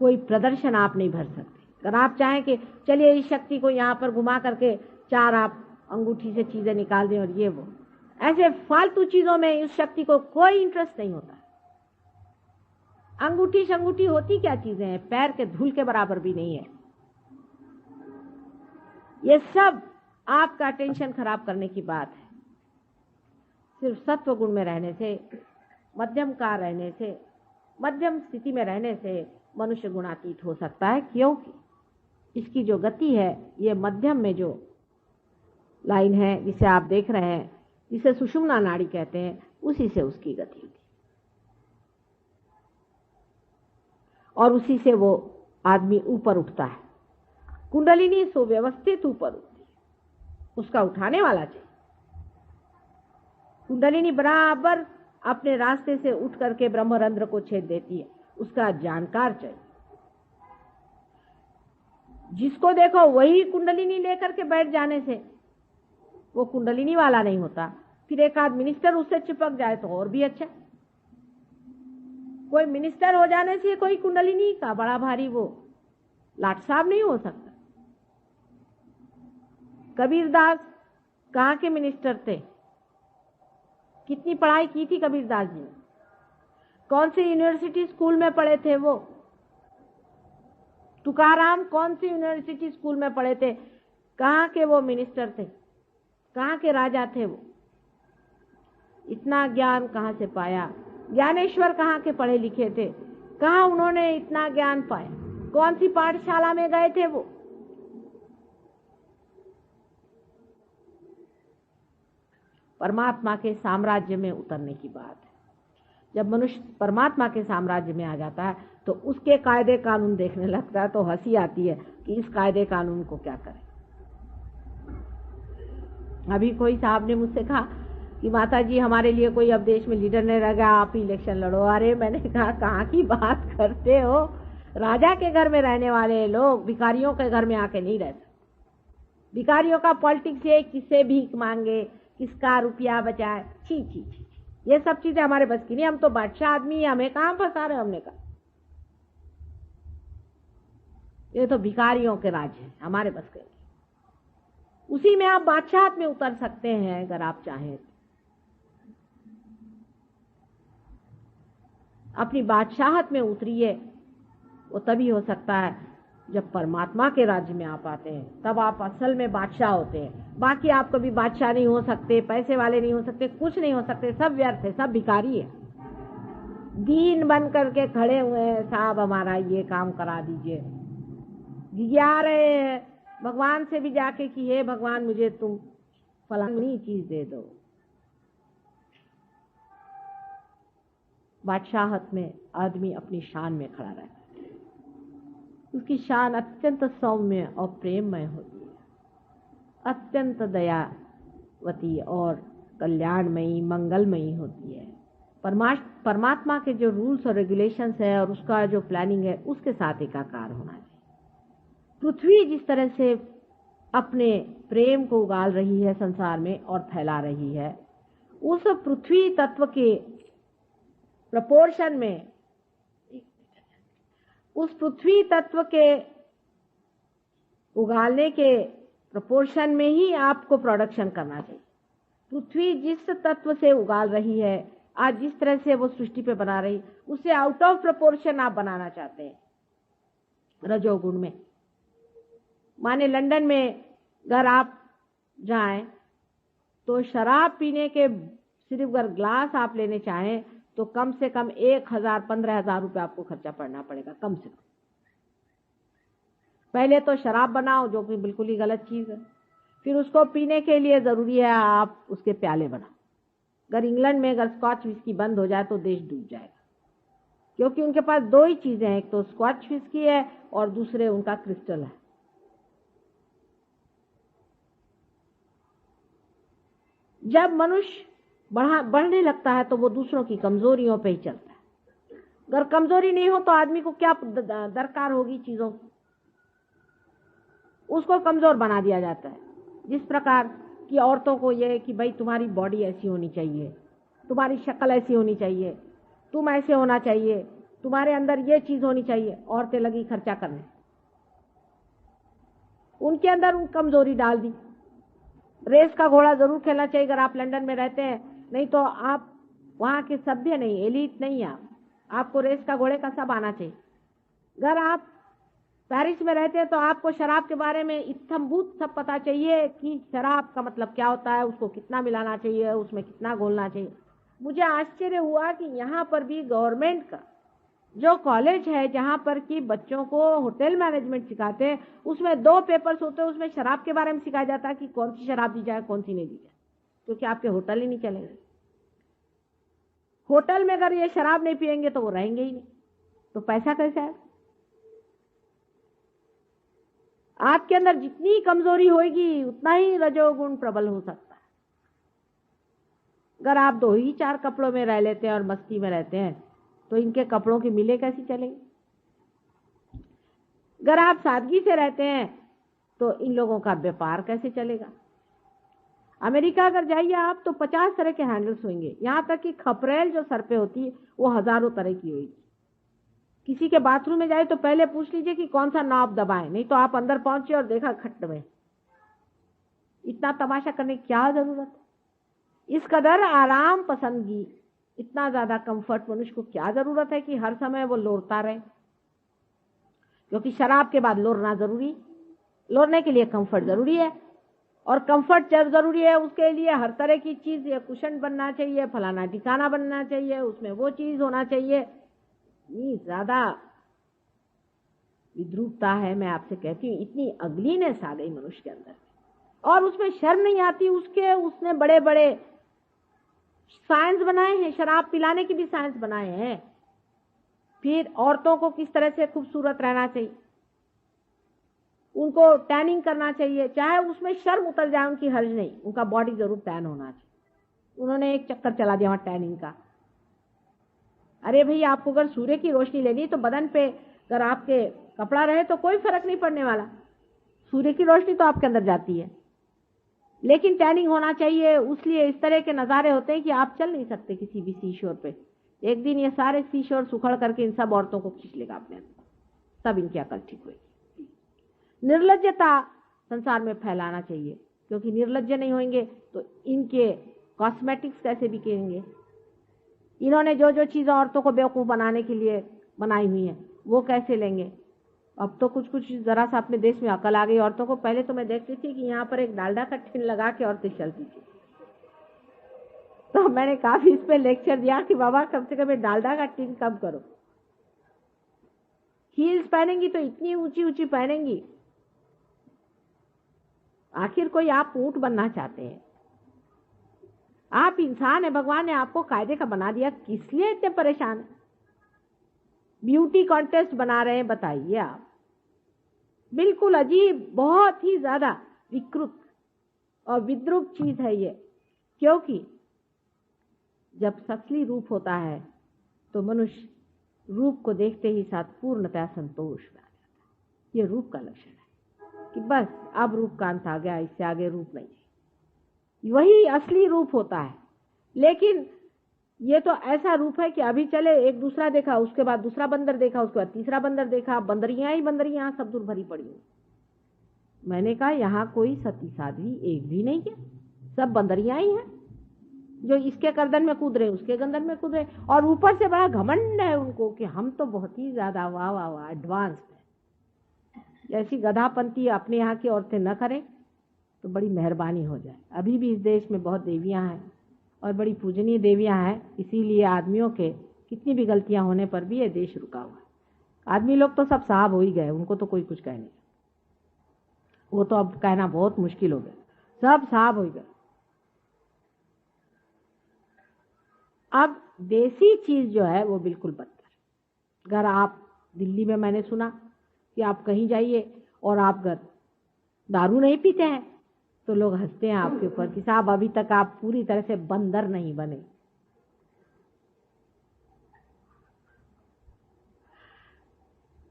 कोई प्रदर्शन आप नहीं भर सकते। अगर आप चाहें कि चलिए इस शक्ति को यहाँ पर घुमा करके 4 आप अंगूठी से चीजें निकाल दें और ये वो, ऐसे फालतू चीजों में इस शक्ति को कोई इंटरेस्ट नहीं होता। अंगूठी शंगूठी होती क्या चीजें हैं, पैर के धूल के बराबर भी नहीं है। ये सब आपका टेंशन खराब करने की बात है। सिर्फ सत्व गुण में रहने से, मध्यम का रहने से, मध्यम स्थिति में रहने से मनुष्य गुणातीत हो सकता है, क्योंकि इसकी जो गति है, ये मध्यम में जो लाइन है जिसे आप देख रहे हैं, जिसे सुषुम्ना नाड़ी कहते हैं, उसी से उसकी गति होती है और उसी से वो आदमी ऊपर उठता है। कुंडलिनी सुव्यवस्थित ऊपर उठती है, उसका उठाने वाला चाहिए। कुंडलिनी बराबर अपने रास्ते से उठ करके ब्रह्मरंध्र को छेद देती है, उसका जानकार चाहिए। जिसको देखो वही कुंडलिनी लेकर के बैठ जाने से वो कुंडलिनी वाला नहीं होता। फिर एक आध मिनिस्टर उससे चिपक जाए तो और भी अच्छा। कोई मिनिस्टर हो जाने से कोई कुंडलिनी का बड़ा भारी वो लाट साहब नहीं हो सकता। कबीरदास कहाँ के मिनिस्टर थे? कितनी पढ़ाई की थी कबीरदास जी ने? कौन सी यूनिवर्सिटी स्कूल में पढ़े थे वो? तुकाराम कौन सी यूनिवर्सिटी स्कूल में पढ़े थे? कहाँ के वो मिनिस्टर थे? कहाँ के राजा थे वो? इतना ज्ञान कहाँ से पाया? ज्ञानेश्वर कहाँ के पढ़े लिखे थे? कहाँ उन्होंने इतना ज्ञान पाया? कौन सी पाठशाला में गए थे वो? परमात्मा के साम्राज्य में उतरने की बात है। जब मनुष्य परमात्मा के साम्राज्य में आ जाता है तो उसके कायदे कानून देखने लगता है तो हंसी आती है कि इस कायदे कानून को क्या करें। अभी कोई साहब ने मुझसे कहा कि माता जी हमारे लिए कोई अब देश में लीडर नहीं रह गया, आप ही इलेक्शन लड़ो। अरे मैंने कहा कहाँ की बात करते हो? राजा के घर में रहने वाले लोग भिखारियों के घर में आके नहीं रहते। भिखारियों का पॉलिटिक्स है, किससे भीख मांगे, किसका रुपया बचाए, छी छी छी, ये सब चीजें हमारे बस की नहीं। हम तो बादशाह आदमी है, हमें कहाँ फंसा रहे? हमने कहा ये तो भिखारियों के राज है, हमारे बस के। उसी में आप बादशाहत में उतर सकते हैं अगर आप चाहें। अपनी बादशाहत में उतरिए, वो तभी हो सकता है जब परमात्मा के राज्य में आप आते हैं, तब आप असल में बादशाह होते हैं। बाकी आप कभी बादशाह नहीं हो सकते, पैसे वाले नहीं हो सकते, कुछ नहीं हो सकते, सब व्यर्थ है, सब भिखारी है। दीन बन करके खड़े हुए हैं, साहब हमारा ये काम करा दीजिए, गिया रहे हैं भगवान से भी जाके कि हे भगवान मुझे तुम फलानी चीज दे दो। बादशाहत में आदमी अपनी शान में खड़ा रहता है, उसकी शान अत्यंत सौम्य और प्रेममय होती है, अत्यंत दयावती और कल्याणमयी मंगलमयी होती है। परमात्मा के जो रूल्स और रेगुलेशंस है और उसका जो प्लानिंग है उसके साथ एकाकार होना चाहिए। पृथ्वी जिस तरह से अपने प्रेम को उगाल रही है संसार में और फैला रही है, उस पृथ्वी तत्व के प्रपोर्शन में, उस पृथ्वी तत्व के उगालने के प्रपोर्शन में ही आपको प्रोडक्शन करना चाहिए। पृथ्वी जिस तत्व से उगाल रही है, आज जिस तरह से वो सृष्टि पे बना रही, उससे आउट ऑफ प्रपोर्शन आप बनाना चाहते हैं रजोगुण में। माने लंदन में अगर आप जाएं तो शराब पीने के सिर्फ अगर ग्लास आप लेने चाहें तो कम से कम 1,000-15,000 रुपये आपको खर्चा पड़ना पड़ेगा, कम से कम। पहले तो शराब बनाओ जो कि बिल्कुल ही गलत चीज है, फिर उसको पीने के लिए जरूरी है आप उसके प्याले बनाओ। अगर इंग्लैंड में अगर स्कॉच विस्की बंद हो जाए तो देश डूब जाएगा, क्योंकि उनके पास दो ही चीजें हैं, एक तो स्कॉच विस्की है और दूसरे उनका क्रिस्टल है। जब मनुष्य बढ़ने लगता है तो वो दूसरों की कमजोरियों पे ही चलता है। अगर कमजोरी नहीं हो तो आदमी को क्या दरकार होगी चीजों की, उसको कमजोर बना दिया जाता है। जिस प्रकार की औरतों को यह है कि भाई तुम्हारी बॉडी ऐसी होनी चाहिए, तुम्हारी शक्ल ऐसी होनी चाहिए, तुम ऐसे होना चाहिए, तुम्हारे अंदर ये चीज होनी चाहिए, औरतें लगी खर्चा करने, उनके अंदर उन कमजोरी डाल दी। रेस का घोड़ा जरूर खेलना चाहिए अगर आप लंदन में रहते हैं, नहीं तो आप वहां के सभ्य नहीं, एलीट नहीं आप। आपको रेस का, घोड़े का सब आना चाहिए। अगर आप पेरिस में रहते हैं तो आपको शराब के बारे में इत्थम्भूत सब पता चाहिए कि शराब का मतलब क्या होता है, उसको कितना मिलाना चाहिए, उसमें कितना घोलना चाहिए। मुझे आश्चर्य हुआ कि यहाँ पर भी गवर्नमेंट का जो कॉलेज है जहाँ पर कि बच्चों को होटल मैनेजमेंट सिखाते हैं, उसमें 2 पेपर्स होते हैं, उसमें शराब के बारे में सिखाया जाता है कि कौन सी शराब दी जाए, कौन सी नहीं दी जाए, क्योंकि आपके होटल ही नहीं चलेंगे। होटल में अगर ये शराब नहीं पियेंगे तो वो रहेंगे ही नहीं, तो पैसा कैसे आए? आपके अंदर जितनी कमजोरी होगी उतना ही रजोगुण प्रबल हो सकता है। अगर आप 2 ही 4 कपड़ों में रह लेते हैं और मस्ती में रहते हैं तो इनके कपड़ों की मिलें कैसी चलेंगी? अगर आप सादगी से रहते हैं तो इन लोगों का व्यापार कैसे चलेगा? अमेरिका अगर जाइए आप तो 50 तरह के हैंडल्स होंगे, यहां तक कि खपरेल जो सर पे होती है वो हजारों तरह की होगी। किसी के बाथरूम में जाए तो पहले पूछ लीजिए कि कौन सा नॉब दबाएं, नहीं तो आप अंदर पहुंचे और देखा खट्ट में। इतना तमाशा करने की क्या जरूरत है? इस कदर आराम पसंदगी, इतना ज्यादा कंफर्ट मनुष्य को क्या जरूरत है कि हर समय वो लोरता रहे? क्योंकि शराब के बाद लोरना जरूरी, लोरने के लिए कंफर्ट जरूरी है, और कंफर्ट जब जरूरी है उसके लिए हर तरह की चीज, ये कुशन बनना चाहिए, फलाना ठिकाना बनना चाहिए, उसमें वो चीज होना चाहिए। इतनी ज्यादा विद्रूपता है, मैं आपसे कहती हूँ, इतनी अगलीनेस आ गई मनुष्य के अंदर, और उसमें शर्म नहीं आती। उसने बड़े बड़े साइंस बनाए हैं, शराब पिलाने की भी साइंस बनाए हैं। फिर औरतों को किस तरह से खूबसूरत रहना चाहिए, उनको टैनिंग करना चाहिए, चाहे उसमें शर्म उतर जाए उनकी, हर्ज नहीं, उनका बॉडी जरूर टैन होना चाहिए। उन्होंने एक चक्कर चला दिया वहां टैनिंग का। अरे भाई, आपको अगर सूर्य की रोशनी लेनी तो बदन पे अगर आपके कपड़ा रहे तो कोई फर्क नहीं पड़ने वाला, सूर्य की रोशनी तो आपके अंदर जाती है, लेकिन टैनिंग होना चाहिए। उसलिए इस तरह के नज़ारे होते हैं कि आप चल नहीं सकते किसी भी सीशोर पे। एक दिन ये सारे सीशोर सुखड़ करके इन सब औरतों को खींच लेगा अपने अंदर, तब इनकी अकल ठीक होगी। निर्लज्जता संसार में फैलाना चाहिए, क्योंकि निर्लज्ज नहीं होंगे तो इनके कॉस्मेटिक्स कैसे बिकेंगे? इन्होंने जो जो चीज़ें औरतों को बेवकूफ़ बनाने के लिए बनाई हुई हैं वो कैसे लेंगे? अब तो कुछ कुछ जरा सा अपने देश में अकल आ गई औरतों को। पहले तो मैं देखती थी कि यहाँ पर एक डालडा का टिन लगा के औरतें चलती थी, तो मैंने काफी इस पे लेक्चर दिया कि बाबा कम से कम डालडा का टिन कम करो। हील्स पहनेंगी तो इतनी ऊंची ऊंची पहनेंगी, आखिर कोई आप ऊंट बनना चाहते हैं? आप इंसान है, भगवान ने आपको कायदे का बना दिया, किस लिए इतने परेशान है? ब्यूटी कॉन्टेस्ट बना रहे हैं, बताइए आप। बिल्कुल अजीब, बहुत ही ज्यादा विकृत और विद्रूप चीज है ये। क्योंकि जब असली रूप होता है तो मनुष्य रूप को देखते ही साथ पूर्णतः संतोष में आ जाता है। ये रूप का लक्षण है कि बस अब रूप का अंत आ गया, इससे आगे रूप नहीं। वही असली रूप होता है। लेकिन ये तो ऐसा रूप है कि अभी चले एक दूसरा देखा, उसके बाद दूसरा बंदर देखा, उसके बाद तीसरा बंदर देखा, बंदरियां ही बंदरियां सब दूर भरी पड़ी हुई। मैंने कहा यहाँ कोई सती साध्वी एक भी नहीं है, सब बंदरियां ही हैं, जो इसके गर्दन में कूद रहे, उसके गर्दन में कूद रहे, और ऊपर से बड़ा घमंड है उनको कि हम तो बहुत ही ज्यादा वाह वाह वाह एडवांस है। जैसी गधापंती अपने यहाँ की औरतें न करें तो बड़ी मेहरबानी हो जाए। अभी भी इस देश में बहुत देवियां हैं और बड़ी पूजनीय देवियां हैं, इसीलिए आदमियों के कितनी भी गलतियां होने पर भी ये देश रुका हुआ है। आदमी लोग तो सब साहब हो ही गए, उनको तो कोई कुछ कह नहीं, वो तो अब कहना बहुत मुश्किल हो गया, सब साहब हो गए। अब देसी चीज जो है वो बिल्कुल बदतर। अगर आप दिल्ली में, मैंने सुना कि आप कहीं जाइए और आप दारू नहीं पीते हैं तो लोग हंसते हैं आपके ऊपर कि साहब अभी तक आप पूरी तरह से बंदर नहीं बने।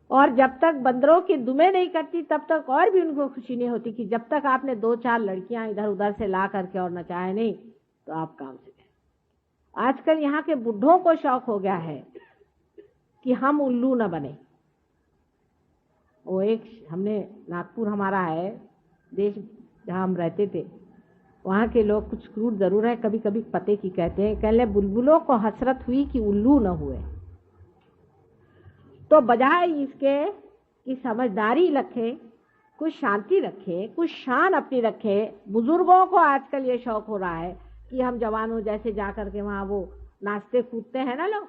और जब तक बंदरों की दुमें नहीं करती तब तक और भी उनको खुशी नहीं होती कि जब तक आपने 2-4 लड़कियां इधर उधर से ला करके और नचाए नहीं तो आप काम से गए। आजकल यहाँ के बुढ़ों को शौक हो गया है कि हम उल्लू न बने। वो एक हमने नागपुर हमारा है देश जहाँ हम रहते थे, वहाँ के लोग कुछ क्रूर जरूर है, कभी कभी पते की कहते हैं, कहले बुलबुलों को हसरत हुई कि उल्लू न हुए। तो बजाय इसके कि समझदारी रखें, कुछ शांति रखें, कुछ शान अपनी रखें। बुजुर्गों को आजकल ये शौक हो रहा है कि हम जवानों जैसे जा करके वहां वो नाचते कूदते हैं ना लोग,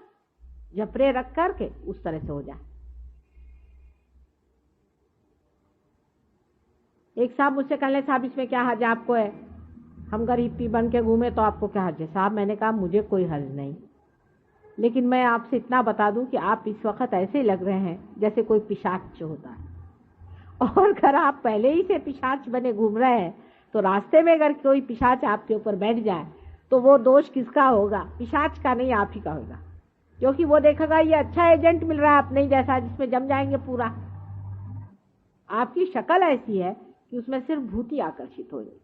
जपरे रख करके उस तरह से हो जाए। एक साहब मुझसे कहले, साहब इसमें क्या हर्ज आपको है, हम अगर हिप्पी बन के घूमे तो आपको क्या हर्ज है? साहब मैंने कहा मुझे कोई हर्ज नहीं, लेकिन मैं आपसे इतना बता दूं कि आप इस वक्त ऐसे लग रहे हैं जैसे कोई पिशाच होता है, और अगर आप पहले ही से पिशाच बने घूम रहे हैं तो रास्ते में अगर कोई पिशाच आपके ऊपर बैठ जाए तो वो दोष किसका होगा? पिशाच का नहीं, आप ही का होगा, क्योंकि वो देखेगा ये अच्छा एजेंट मिल रहा है अपने ही जैसा, जिसमें जम जाएंगे पूरा। आपकी शक्ल ऐसी है कि उसमें सिर्फ भूति आकर्षित हो रही।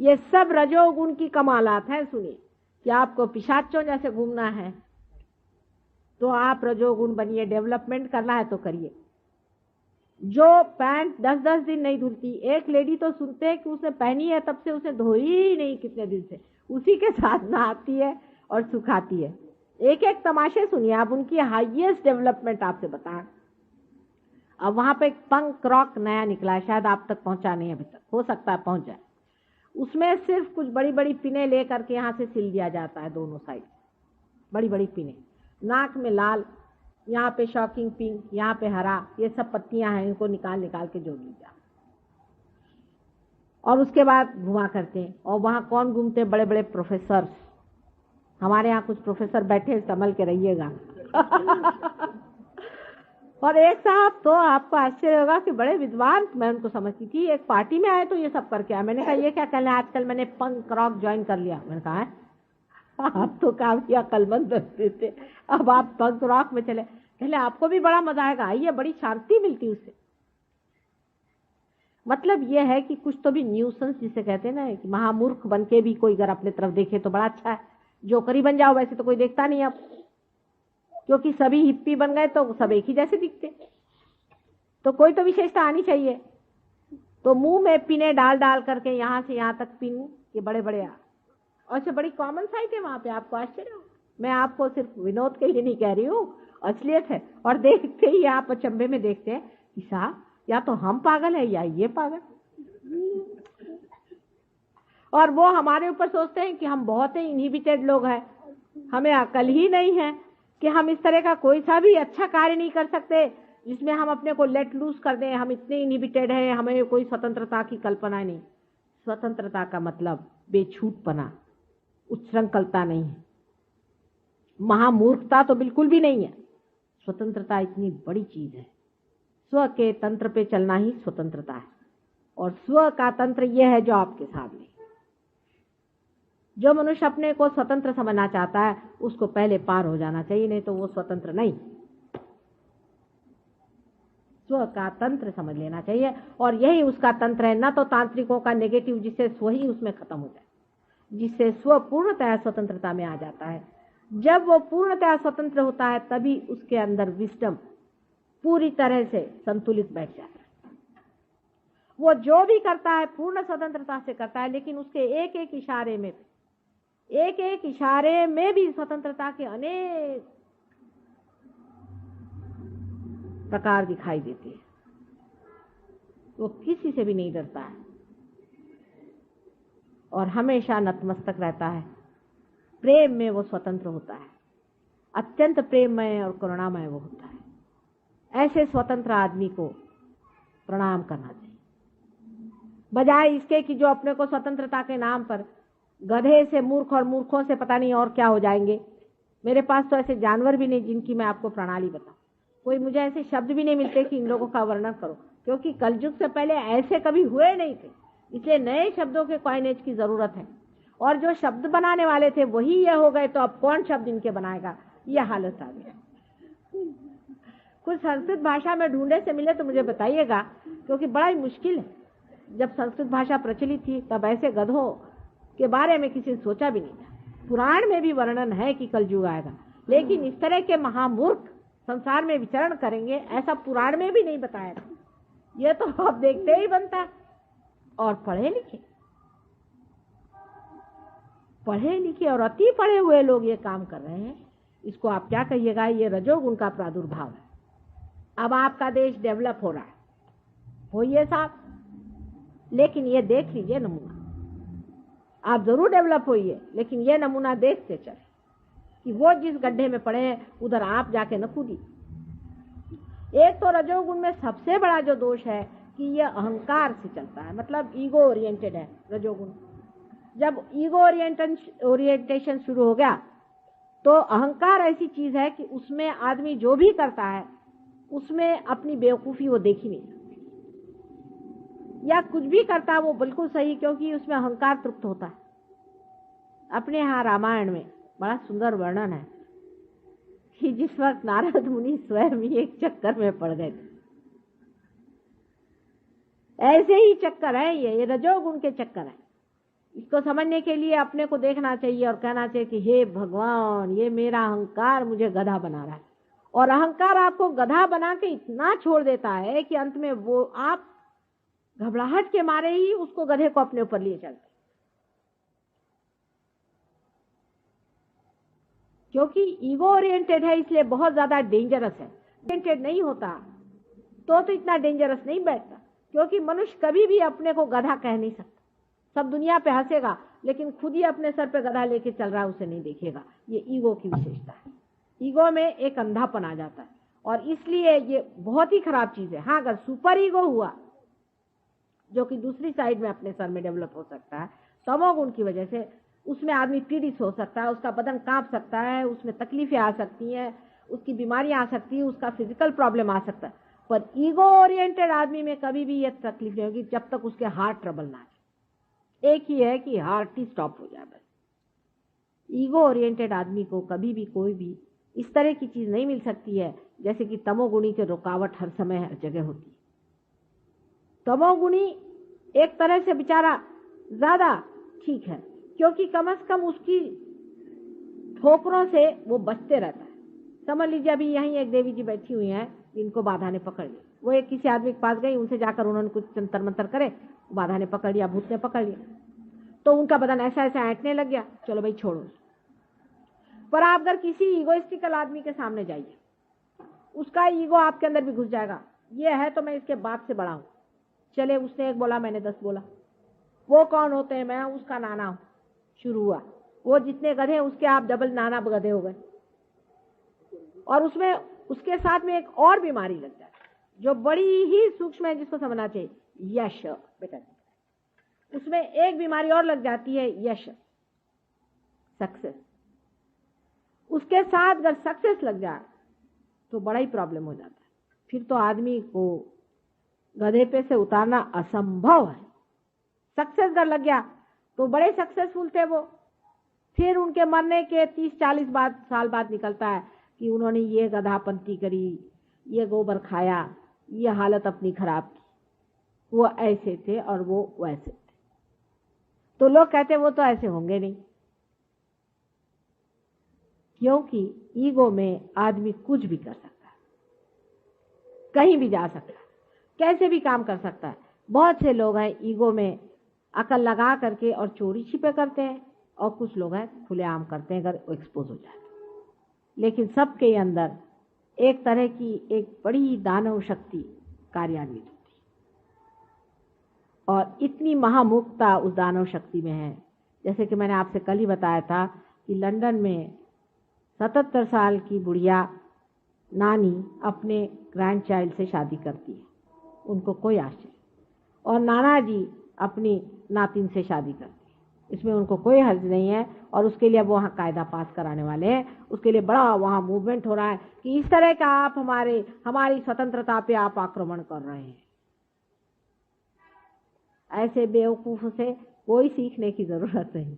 ये सब रजोगुण की कमालात है। सुनिए कि आपको पिशाचों जैसे घूमना है तो आप रजोगुण बनिए, डेवलपमेंट करना है तो करिए। जो पैंट 10-10 दिन नहीं धुलती, एक लेडी तो सुनते हैं कि उसने पहनी है तब से उसने धोई ही नहीं कितने दिन से, उसी के साथ नहाती है और सुखाती है। एक एक तमाशे सुनिए आप, उनकी हाईएस्ट डेवलपमेंट आपसे बताएं। अब वहां पे एक पंक रॉक नया निकला है, शायद आप तक पहुंचा नहीं अभी तक, हो सकता है पहुंच जाए। उसमें सिर्फ कुछ बड़ी बड़ी पिने ले करके यहाँ से सिल दिया जाता है, दोनों साइड बड़ी बड़ी पिने, नाक में लाल, यहाँ पे शॉकिंग पिंक, यहाँ पे हरा, ये सब पत्तियां हैं, इनको निकाल निकाल के जोड़ लीजिए और उसके बाद घुमा करते हैं। और वहां कौन घूमते हैं? बड़े बड़े प्रोफेसर। हमारे यहाँ कुछ प्रोफेसर बैठे, संभल के रहिएगा। और एक साहब तो आपको आश्चर्य होगा कि बड़े विद्वान, मैं उनको समझती थी, एक पार्टी में आए तो ये सब करके आए। मैंने कहा ये क्या कहना है, आजकल मैंने पंक रॉक ज्वाइन कर लिया। मैंने कहा आप तो काफी अकलमंद बनते थे, अब आप पंक रॉक में चले। पहले आपको भी बड़ा मजा आएगा, आइए, बड़ी शांति मिलती उससे। मतलब ये है कि कुछ तो भी न्यूसेंस जिसे कहते हैं ना, कि महामूर्ख बन के भी कोई अगर अपने तरफ देखे तो बड़ा अच्छा है। जोकरी बन जाओ वैसे तो कोई देखता नहीं अब, क्योंकि सभी हिप्पी बन गए तो सब एक ही जैसे दिखते, तो कोई तो विशेषता आनी चाहिए। तो मुंह में पिने डाल डाल करके यहाँ से यहाँ तक पिन, ये बड़े बड़े और से बड़ी कॉमन साइट है वहां पे, आपको आश्चर्य हो। मैं आपको सिर्फ विनोद के लिए नहीं कह रही हूँ, असलियत है। और देखते ही आप अचंभे में देखते हैं कि साहब या तो हम पागल है या ये पागल, और वो हमारे ऊपर सोचते हैं कि हम बहुत ही इनहिबिटेड लोग हैं, हमें अकल ही नहीं है कि हम इस तरह का कोई सा भी अच्छा कार्य नहीं कर सकते जिसमें हम अपने को लेट लूज कर दें। हम इतने इनहिबिटेड हैं, हमें कोई स्वतंत्रता की कल्पना नहीं। स्वतंत्रता का मतलब बेछूटपना, उच्छृंखलता नहीं है, महामूर्खता तो बिल्कुल भी नहीं है। स्वतंत्रता इतनी बड़ी चीज है। स्व के तंत्र पे चलना ही स्वतंत्रता है, और स्व का तंत्र यह है जो आपके सामने। जो मनुष्य अपने को स्वतंत्र समझना चाहता है उसको पहले पार हो जाना चाहिए, नहीं तो वो स्वतंत्र नहीं। स्व का तंत्र समझ लेना चाहिए, और यही उसका तंत्र है। न तो तांत्रिकों का नेगेटिव जिससे स्व ही उसमें खत्म हो जाए, जिससे स्व पूर्णतः स्वतंत्रता में आ जाता है। जब वो पूर्णतः स्वतंत्र होता है तभी उसके अंदर विस्डम पूरी तरह से संतुलित बैठ जाता है। वो जो भी करता है पूर्ण स्वतंत्रता से करता है, लेकिन उसके एक एक इशारे में भी स्वतंत्रता के अनेक प्रकार दिखाई देते हैं। वो किसी से भी नहीं डरता है और हमेशा नतमस्तक रहता है। प्रेम में वो स्वतंत्र होता है, अत्यंत प्रेममय और करुणामय वो होता है। ऐसे स्वतंत्र आदमी को प्रणाम करना चाहिए, बजाय इसके कि जो अपने को स्वतंत्रता के नाम पर गधे से मूर्ख और मूर्खों से पता नहीं और क्या हो जाएंगे। मेरे पास तो ऐसे जानवर भी नहीं जिनकी मैं आपको प्रणाली बताऊं। कोई मुझे ऐसे शब्द भी नहीं मिलते कि इन लोगों का वर्णन करो, क्योंकि कलयुग से पहले ऐसे कभी हुए नहीं थे, इसलिए नए शब्दों के कॉइनेज की जरूरत है। और जो शब्द बनाने वाले थे वही ये हो गए, तो अब कौन शब्द इनके बनाएगा, ये हालत आ गई। कुछ संस्कृत भाषा में ढूंढे से मिले तो मुझे बताइएगा, क्योंकि बड़ा ही मुश्किल है। जब संस्कृत भाषा प्रचलित थी तब ऐसे गधों के बारे में किसी ने सोचा भी नहीं था। पुराण में भी वर्णन है कि कलयुग आएगा, लेकिन इस तरह के महामूर्ख संसार में विचरण करेंगे ऐसा पुराण में भी नहीं बताया था। ये तो आप देखते ही बनता है। और पढ़े लिखे और अति पढ़े हुए लोग ये काम कर रहे हैं, इसको आप क्या कहिएगा? ये रजोगुण का प्रादुर्भाव है। अब आपका देश डेवलप हो रहा है, होइए साहब, लेकिन ये देख लीजिए नमूना। आप जरूर डेवलप होइए, लेकिन ये नमूना देखते चले कि वो जिस गड्ढे में पड़े हैं उधर आप जाके न कूदिए। एक तो रजोगुण में सबसे बड़ा जो दोष है कि ये अहंकार से चलता है, मतलब ईगो ओरिएंटेड है रजोगुण। जब ईगो ओरिएंटेशन शुरू हो गया तो अहंकार ऐसी चीज है कि उसमें आदमी जो भी करता है उसमें अपनी बेवकूफी वो देख ही नहीं सकती, या कुछ भी करता है वो बिल्कुल सही, क्योंकि उसमें अहंकार तृप्त होता है। अपने यहाँ रामायण में बड़ा सुंदर वर्णन है कि जिस वक्त नारद मुनि स्वयं ही एक चक्कर में पड़ गए थे, ऐसे ही चक्कर है ये रजोगुण के चक्कर है। इसको समझने के लिए अपने को देखना चाहिए और कहना चाहिए कि हे भगवान, ये मेरा अहंकार मुझे गधा बना रहा है। और अहंकार आपको गधा बना के इतना छोड़ देता है कि अंत में वो आप घबराहट के मारे ही उसको गधे को अपने ऊपर लिए चलते, क्योंकि ईगो ओरिएंटेड है, इसलिए बहुत ज्यादा डेंजरस है। ओरिएंटेड नहीं होता तो इतना डेंजरस नहीं बैठता, क्योंकि मनुष्य कभी भी अपने को गधा कह नहीं सकता। सब दुनिया पे हंसेगा, लेकिन खुद ही अपने सर पे गधा लेके चल रहा है उसे नहीं देखेगा। ये ईगो की विशेषता है। ईगो में एक अंधापन आ जाता है, और इसलिए ये बहुत ही खराब चीज है। हाँ, अगर सुपर ईगो हुआ, जो कि दूसरी साइड में अपने सर में डेवलप हो सकता है, तमोगुण की वजह से उसमें आदमी पीड़ित हो सकता है, उसका बदन कांप सकता है, उसमें तकलीफें आ सकती हैं, उसकी बीमारियां आ सकती है, उसका फिजिकल प्रॉब्लम आ सकता है। पर ईगो ओरिएंटेड आदमी में कभी भी ये तकलीफ नहीं होगी जब तक उसके हार्ट ट्रबल ना आए। एक ही है कि हार्ट ही स्टॉप हो जाए बस। ईगो ओरिएंटेड आदमी को कभी भी कोई भी इस तरह की चीज नहीं मिल सकती है जैसे कि तमोगुणी की रुकावट हर समय हर जगह होती है। तमोगुणी एक तरह से बेचारा ज्यादा ठीक है, क्योंकि कम से कम उसकी ठोकरों से वो बचते रहता है। समझ लीजिए अभी यहीं एक देवी जी बैठी हुई हैं, इनको बाधा ने पकड़ लिया। वो एक किसी आदमी के पास गई, उनसे जाकर उन्होंने कुछ जंतर मंतर करे, बाधा ने पकड़ लिया, भूत ने पकड़ लिया, तो उनका बदन ऐसा ऐसा ऐंठने लग गया। चलो भाई छोड़ो। पर आप अगर किसी ईगोइस्टिकल आदमी के सामने जाइए, उसका ईगो आपके अंदर भी घुस जाएगा। ये है तो मैं इसके बाप से बड़ा हूं, चले उसने एक बोला मैंने 10 बोला, वो कौन होते हैं, मैं उसका नाना हूं। शुरू हुआ। वो जितने गधे उसके आप डबल नाना गधे हो गए। और उसमें उसके साथ में एक और बीमारी लग जाती है जो बड़ी ही सूक्ष्म है, जिसको समझना चाहिए। यश बेटा, उसमें एक बीमारी और लग जाती है, यश, सक्सेस। उसके साथ अगर सक्सेस लग जाए तो बड़ा ही प्रॉब्लम हो जाता है। फिर तो आदमी को गधे पे से उतारना असंभव है। सक्सेस अगर लग गया तो बड़े सक्सेसफुल थे वो, फिर उनके मरने के 30-40 साल बाद निकलता है कि उन्होंने ये गधापंती करी, ये गोबर खाया, ये हालत अपनी खराब की, वो ऐसे थे और वो वैसे थे। तो लोग कहते वो तो ऐसे होंगे नहीं, क्योंकि ईगो में आदमी कुछ भी कर सकता है, कहीं भी जा सकता है, कैसे भी काम कर सकता है। बहुत से लोग हैं ईगो में अकल लगा करके और चोरी छिपे करते हैं, और कुछ लोग हैं खुलेआम करते हैं अगर वो एक्सपोज हो जाए। लेकिन सबके अंदर एक तरह की एक बड़ी दानव शक्ति कार्यान्वित होती है, और इतनी महामुक्ता उस दानव शक्ति में है। जैसे कि मैंने आपसे कल ही बताया था कि लंदन में 77 साल की बुढ़िया नानी अपने ग्रैंड चाइल्ड से शादी करती है, उनको कोई आश्चर्य, और नाना जी अपनी नातिन से शादी करते हैं, इसमें उनको कोई हर्ज नहीं है। और उसके लिए अब वहाँ कायदा पास कराने वाले हैं, उसके लिए बड़ा वहाँ मूवमेंट हो रहा है कि इस तरह का आप हमारी स्वतंत्रता पे आप आक्रमण कर रहे हैं। ऐसे बेवकूफ से कोई सीखने की जरूरत नहीं,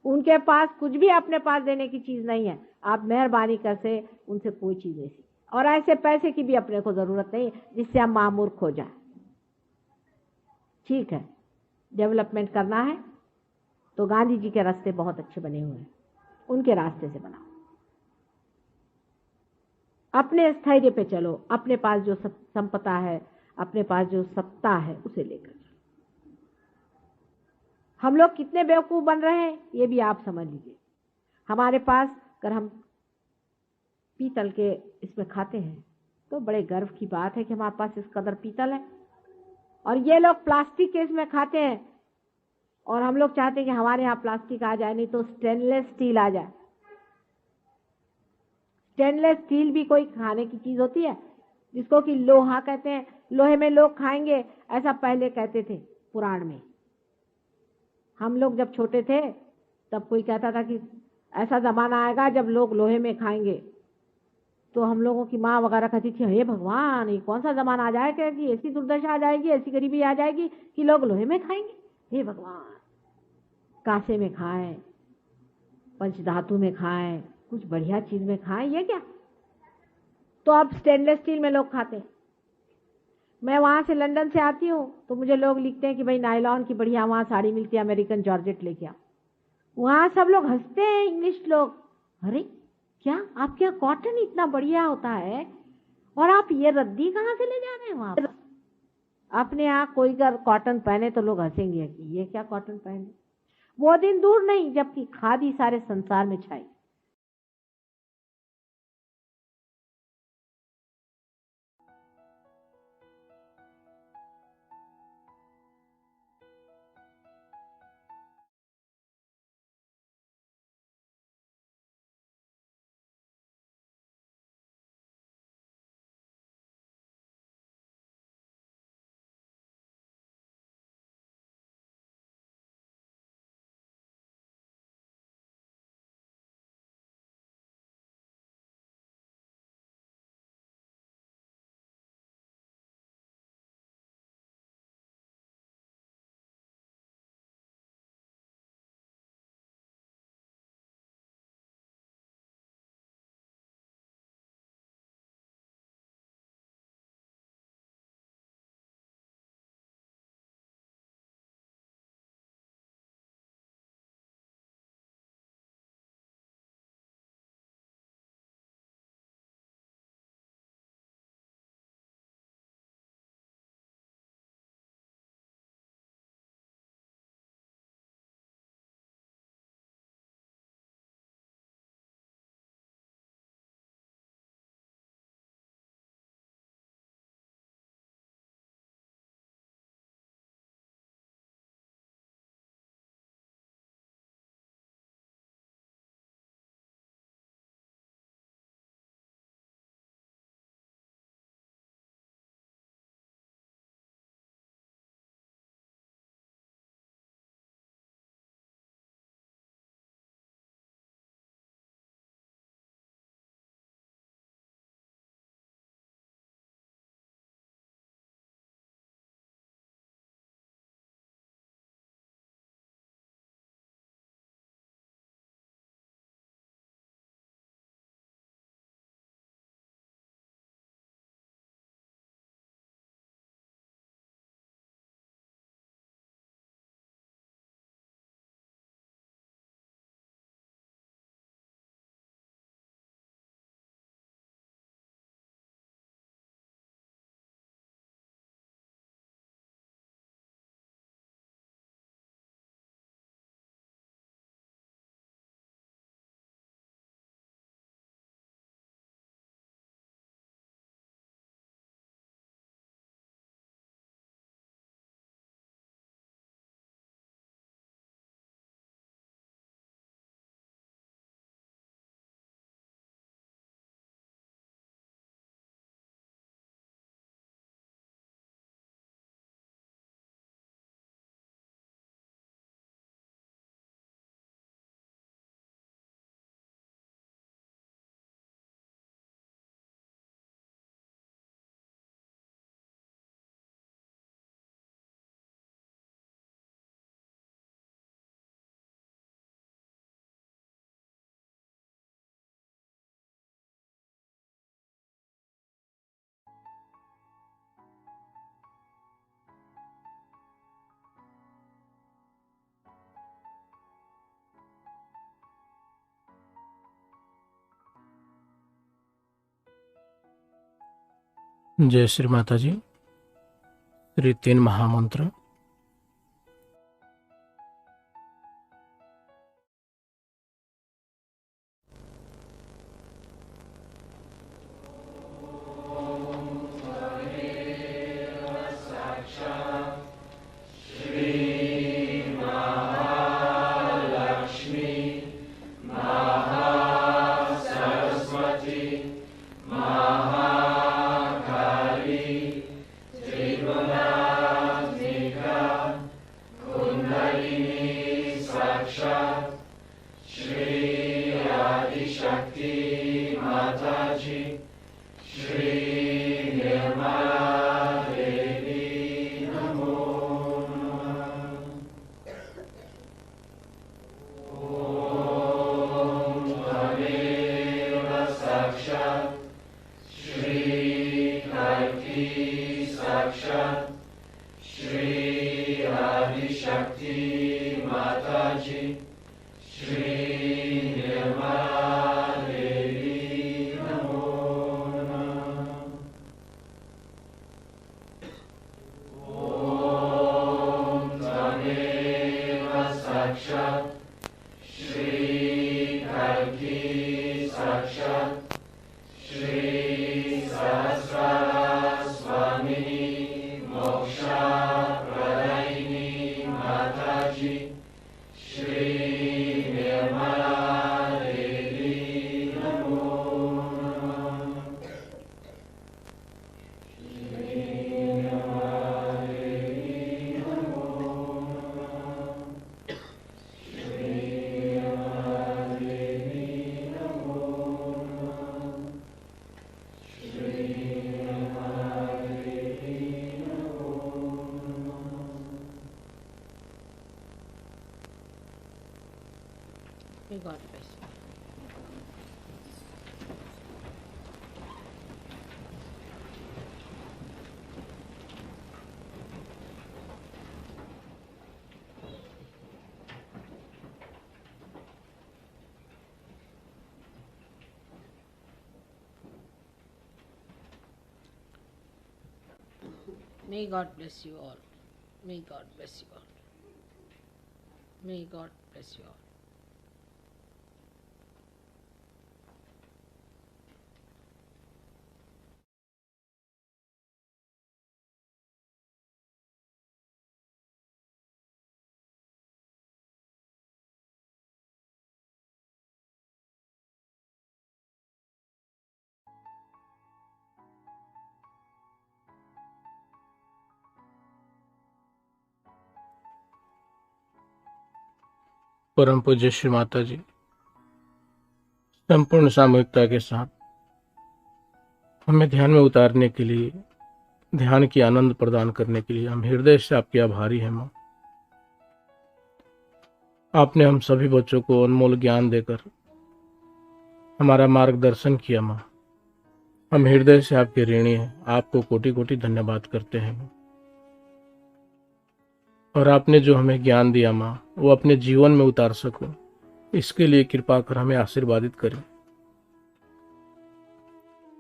उनके पास कुछ भी अपने पास देने की चीज नहीं है। आप मेहरबानी कर से उनसे कोई चीज नहीं सीख, और ऐसे पैसे की भी अपने को जरूरत नहीं जिससे हम मामूर्ख हो जाए। ठीक है, डेवलपमेंट करना है तो गांधी जी के रास्ते बहुत अच्छे बने हुए हैं, उनके रास्ते से बनाओ। अपने स्थैर्य पे चलो, अपने पास जो संपदा है, अपने पास जो सत्ता है, उसे लेकर चलो। हम लोग कितने बेवकूफ बन रहे हैं ये भी आप समझ लीजिए। हमारे पास अगर हम पीतल के इसमें खाते हैं तो बड़े गर्व की बात है कि हमारे पास इस कदर पीतल है। और ये लोग प्लास्टिक केस में खाते हैं और हम लोग चाहते हैं कि हमारे यहाँ प्लास्टिक आ जाए, नहीं तो स्टेनलेस स्टील आ जाए। स्टेनलेस स्टील भी कोई खाने की चीज होती है, जिसको कि लोहा कहते हैं। लोहे में लोग खाएंगे, ऐसा पहले कहते थे पुराण में। हम लोग जब छोटे थे तब कोई कहता था कि ऐसा जमाना आएगा जब लोग लोहे में खाएंगे, तो हम लोगों की माँ वगैरह कहती थी, हे भगवान, ये कौन सा जमाना आ जाएगा कि ऐसी दुर्दशा आ जाएगी, ऐसी गरीबी आ जाएगी कि लोग लोहे में खाएंगे। हे भगवान, कांसे में खाएं, पंचधातु में खाएं, कुछ बढ़िया चीज में खाएं, ये क्या। तो अब स्टेनलेस स्टील में लोग खाते हैं। मैं वहां से लंदन से आती हूँ तो मुझे लोग लिखते हैं कि भाई नायलॉन की बढ़िया वहां साड़ी मिलती है, अमेरिकन जॉर्जेट लेके आओ। वहां सब लोग हंसते हैं, इंग्लिश लोग, अरे क्या आपके यहाँ कॉटन इतना बढ़िया होता है और आप ये रद्दी कहाँ से ले जा रहे हैं वहां पर। अपने यहाँ कोई अगर कॉटन पहने तो लोग हंसेंगे कि ये क्या कॉटन पहने। वो दिन दूर नहीं जबकि खादी सारे संसार में छाई। जय श्री माता जी। श्री 3 महामंत्र। May God bless you. May God bless you all. May God bless you all. May God bless you all. परम पूज्य श्री माता जी संपूर्ण सामूहिकता के साथ हमें ध्यान में उतारने के लिए, ध्यान की आनंद प्रदान करने के लिए हम हृदय से आपके आभारी हैं माँ। आपने हम सभी बच्चों को अनमोल ज्ञान देकर हमारा मार्गदर्शन किया माँ। हम हृदय से आपके ऋणी हैं, आपको कोटि कोटि धन्यवाद करते हैं माँ। और आपने जो हमें ज्ञान दिया माँ, वो अपने जीवन में उतार सको, इसके लिए कृपा कर हमें आशीर्वादित करें।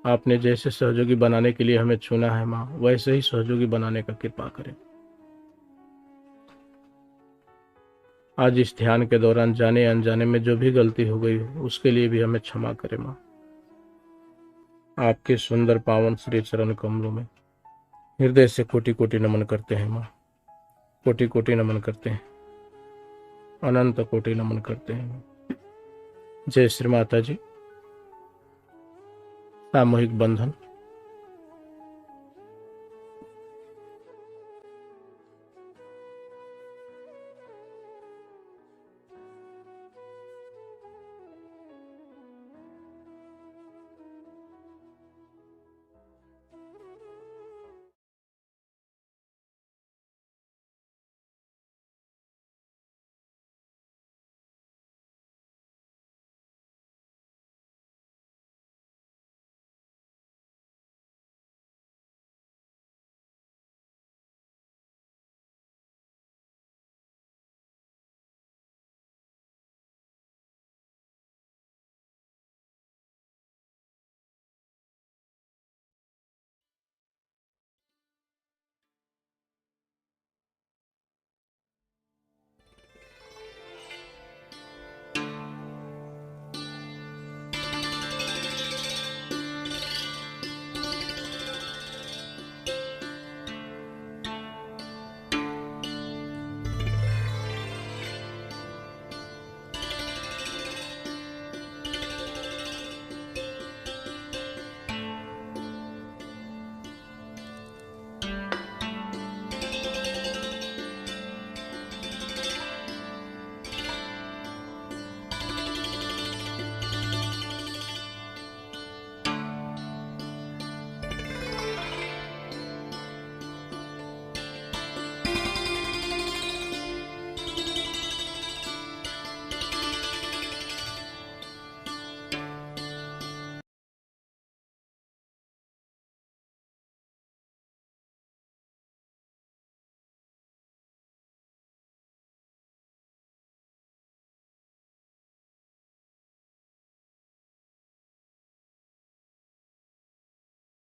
आपने जैसे सहयोगी बनाने के लिए हमें चुना है माँ, वैसे ही सहयोगी बनाने का कृपा करें। आज इस ध्यान के दौरान जाने अनजाने में जो भी गलती हो गई हो, उसके लिए भी हमें क्षमा करें माँ। आपके सुंदर पावन श्री चरण कमलों में हृदय से कोटि कोटि नमन करते हैं माँ। कोटि कोटि नमन करते हैं, अनंत कोटि नमन करते हैं। जय श्री माता जी। सामूहिक बंधन।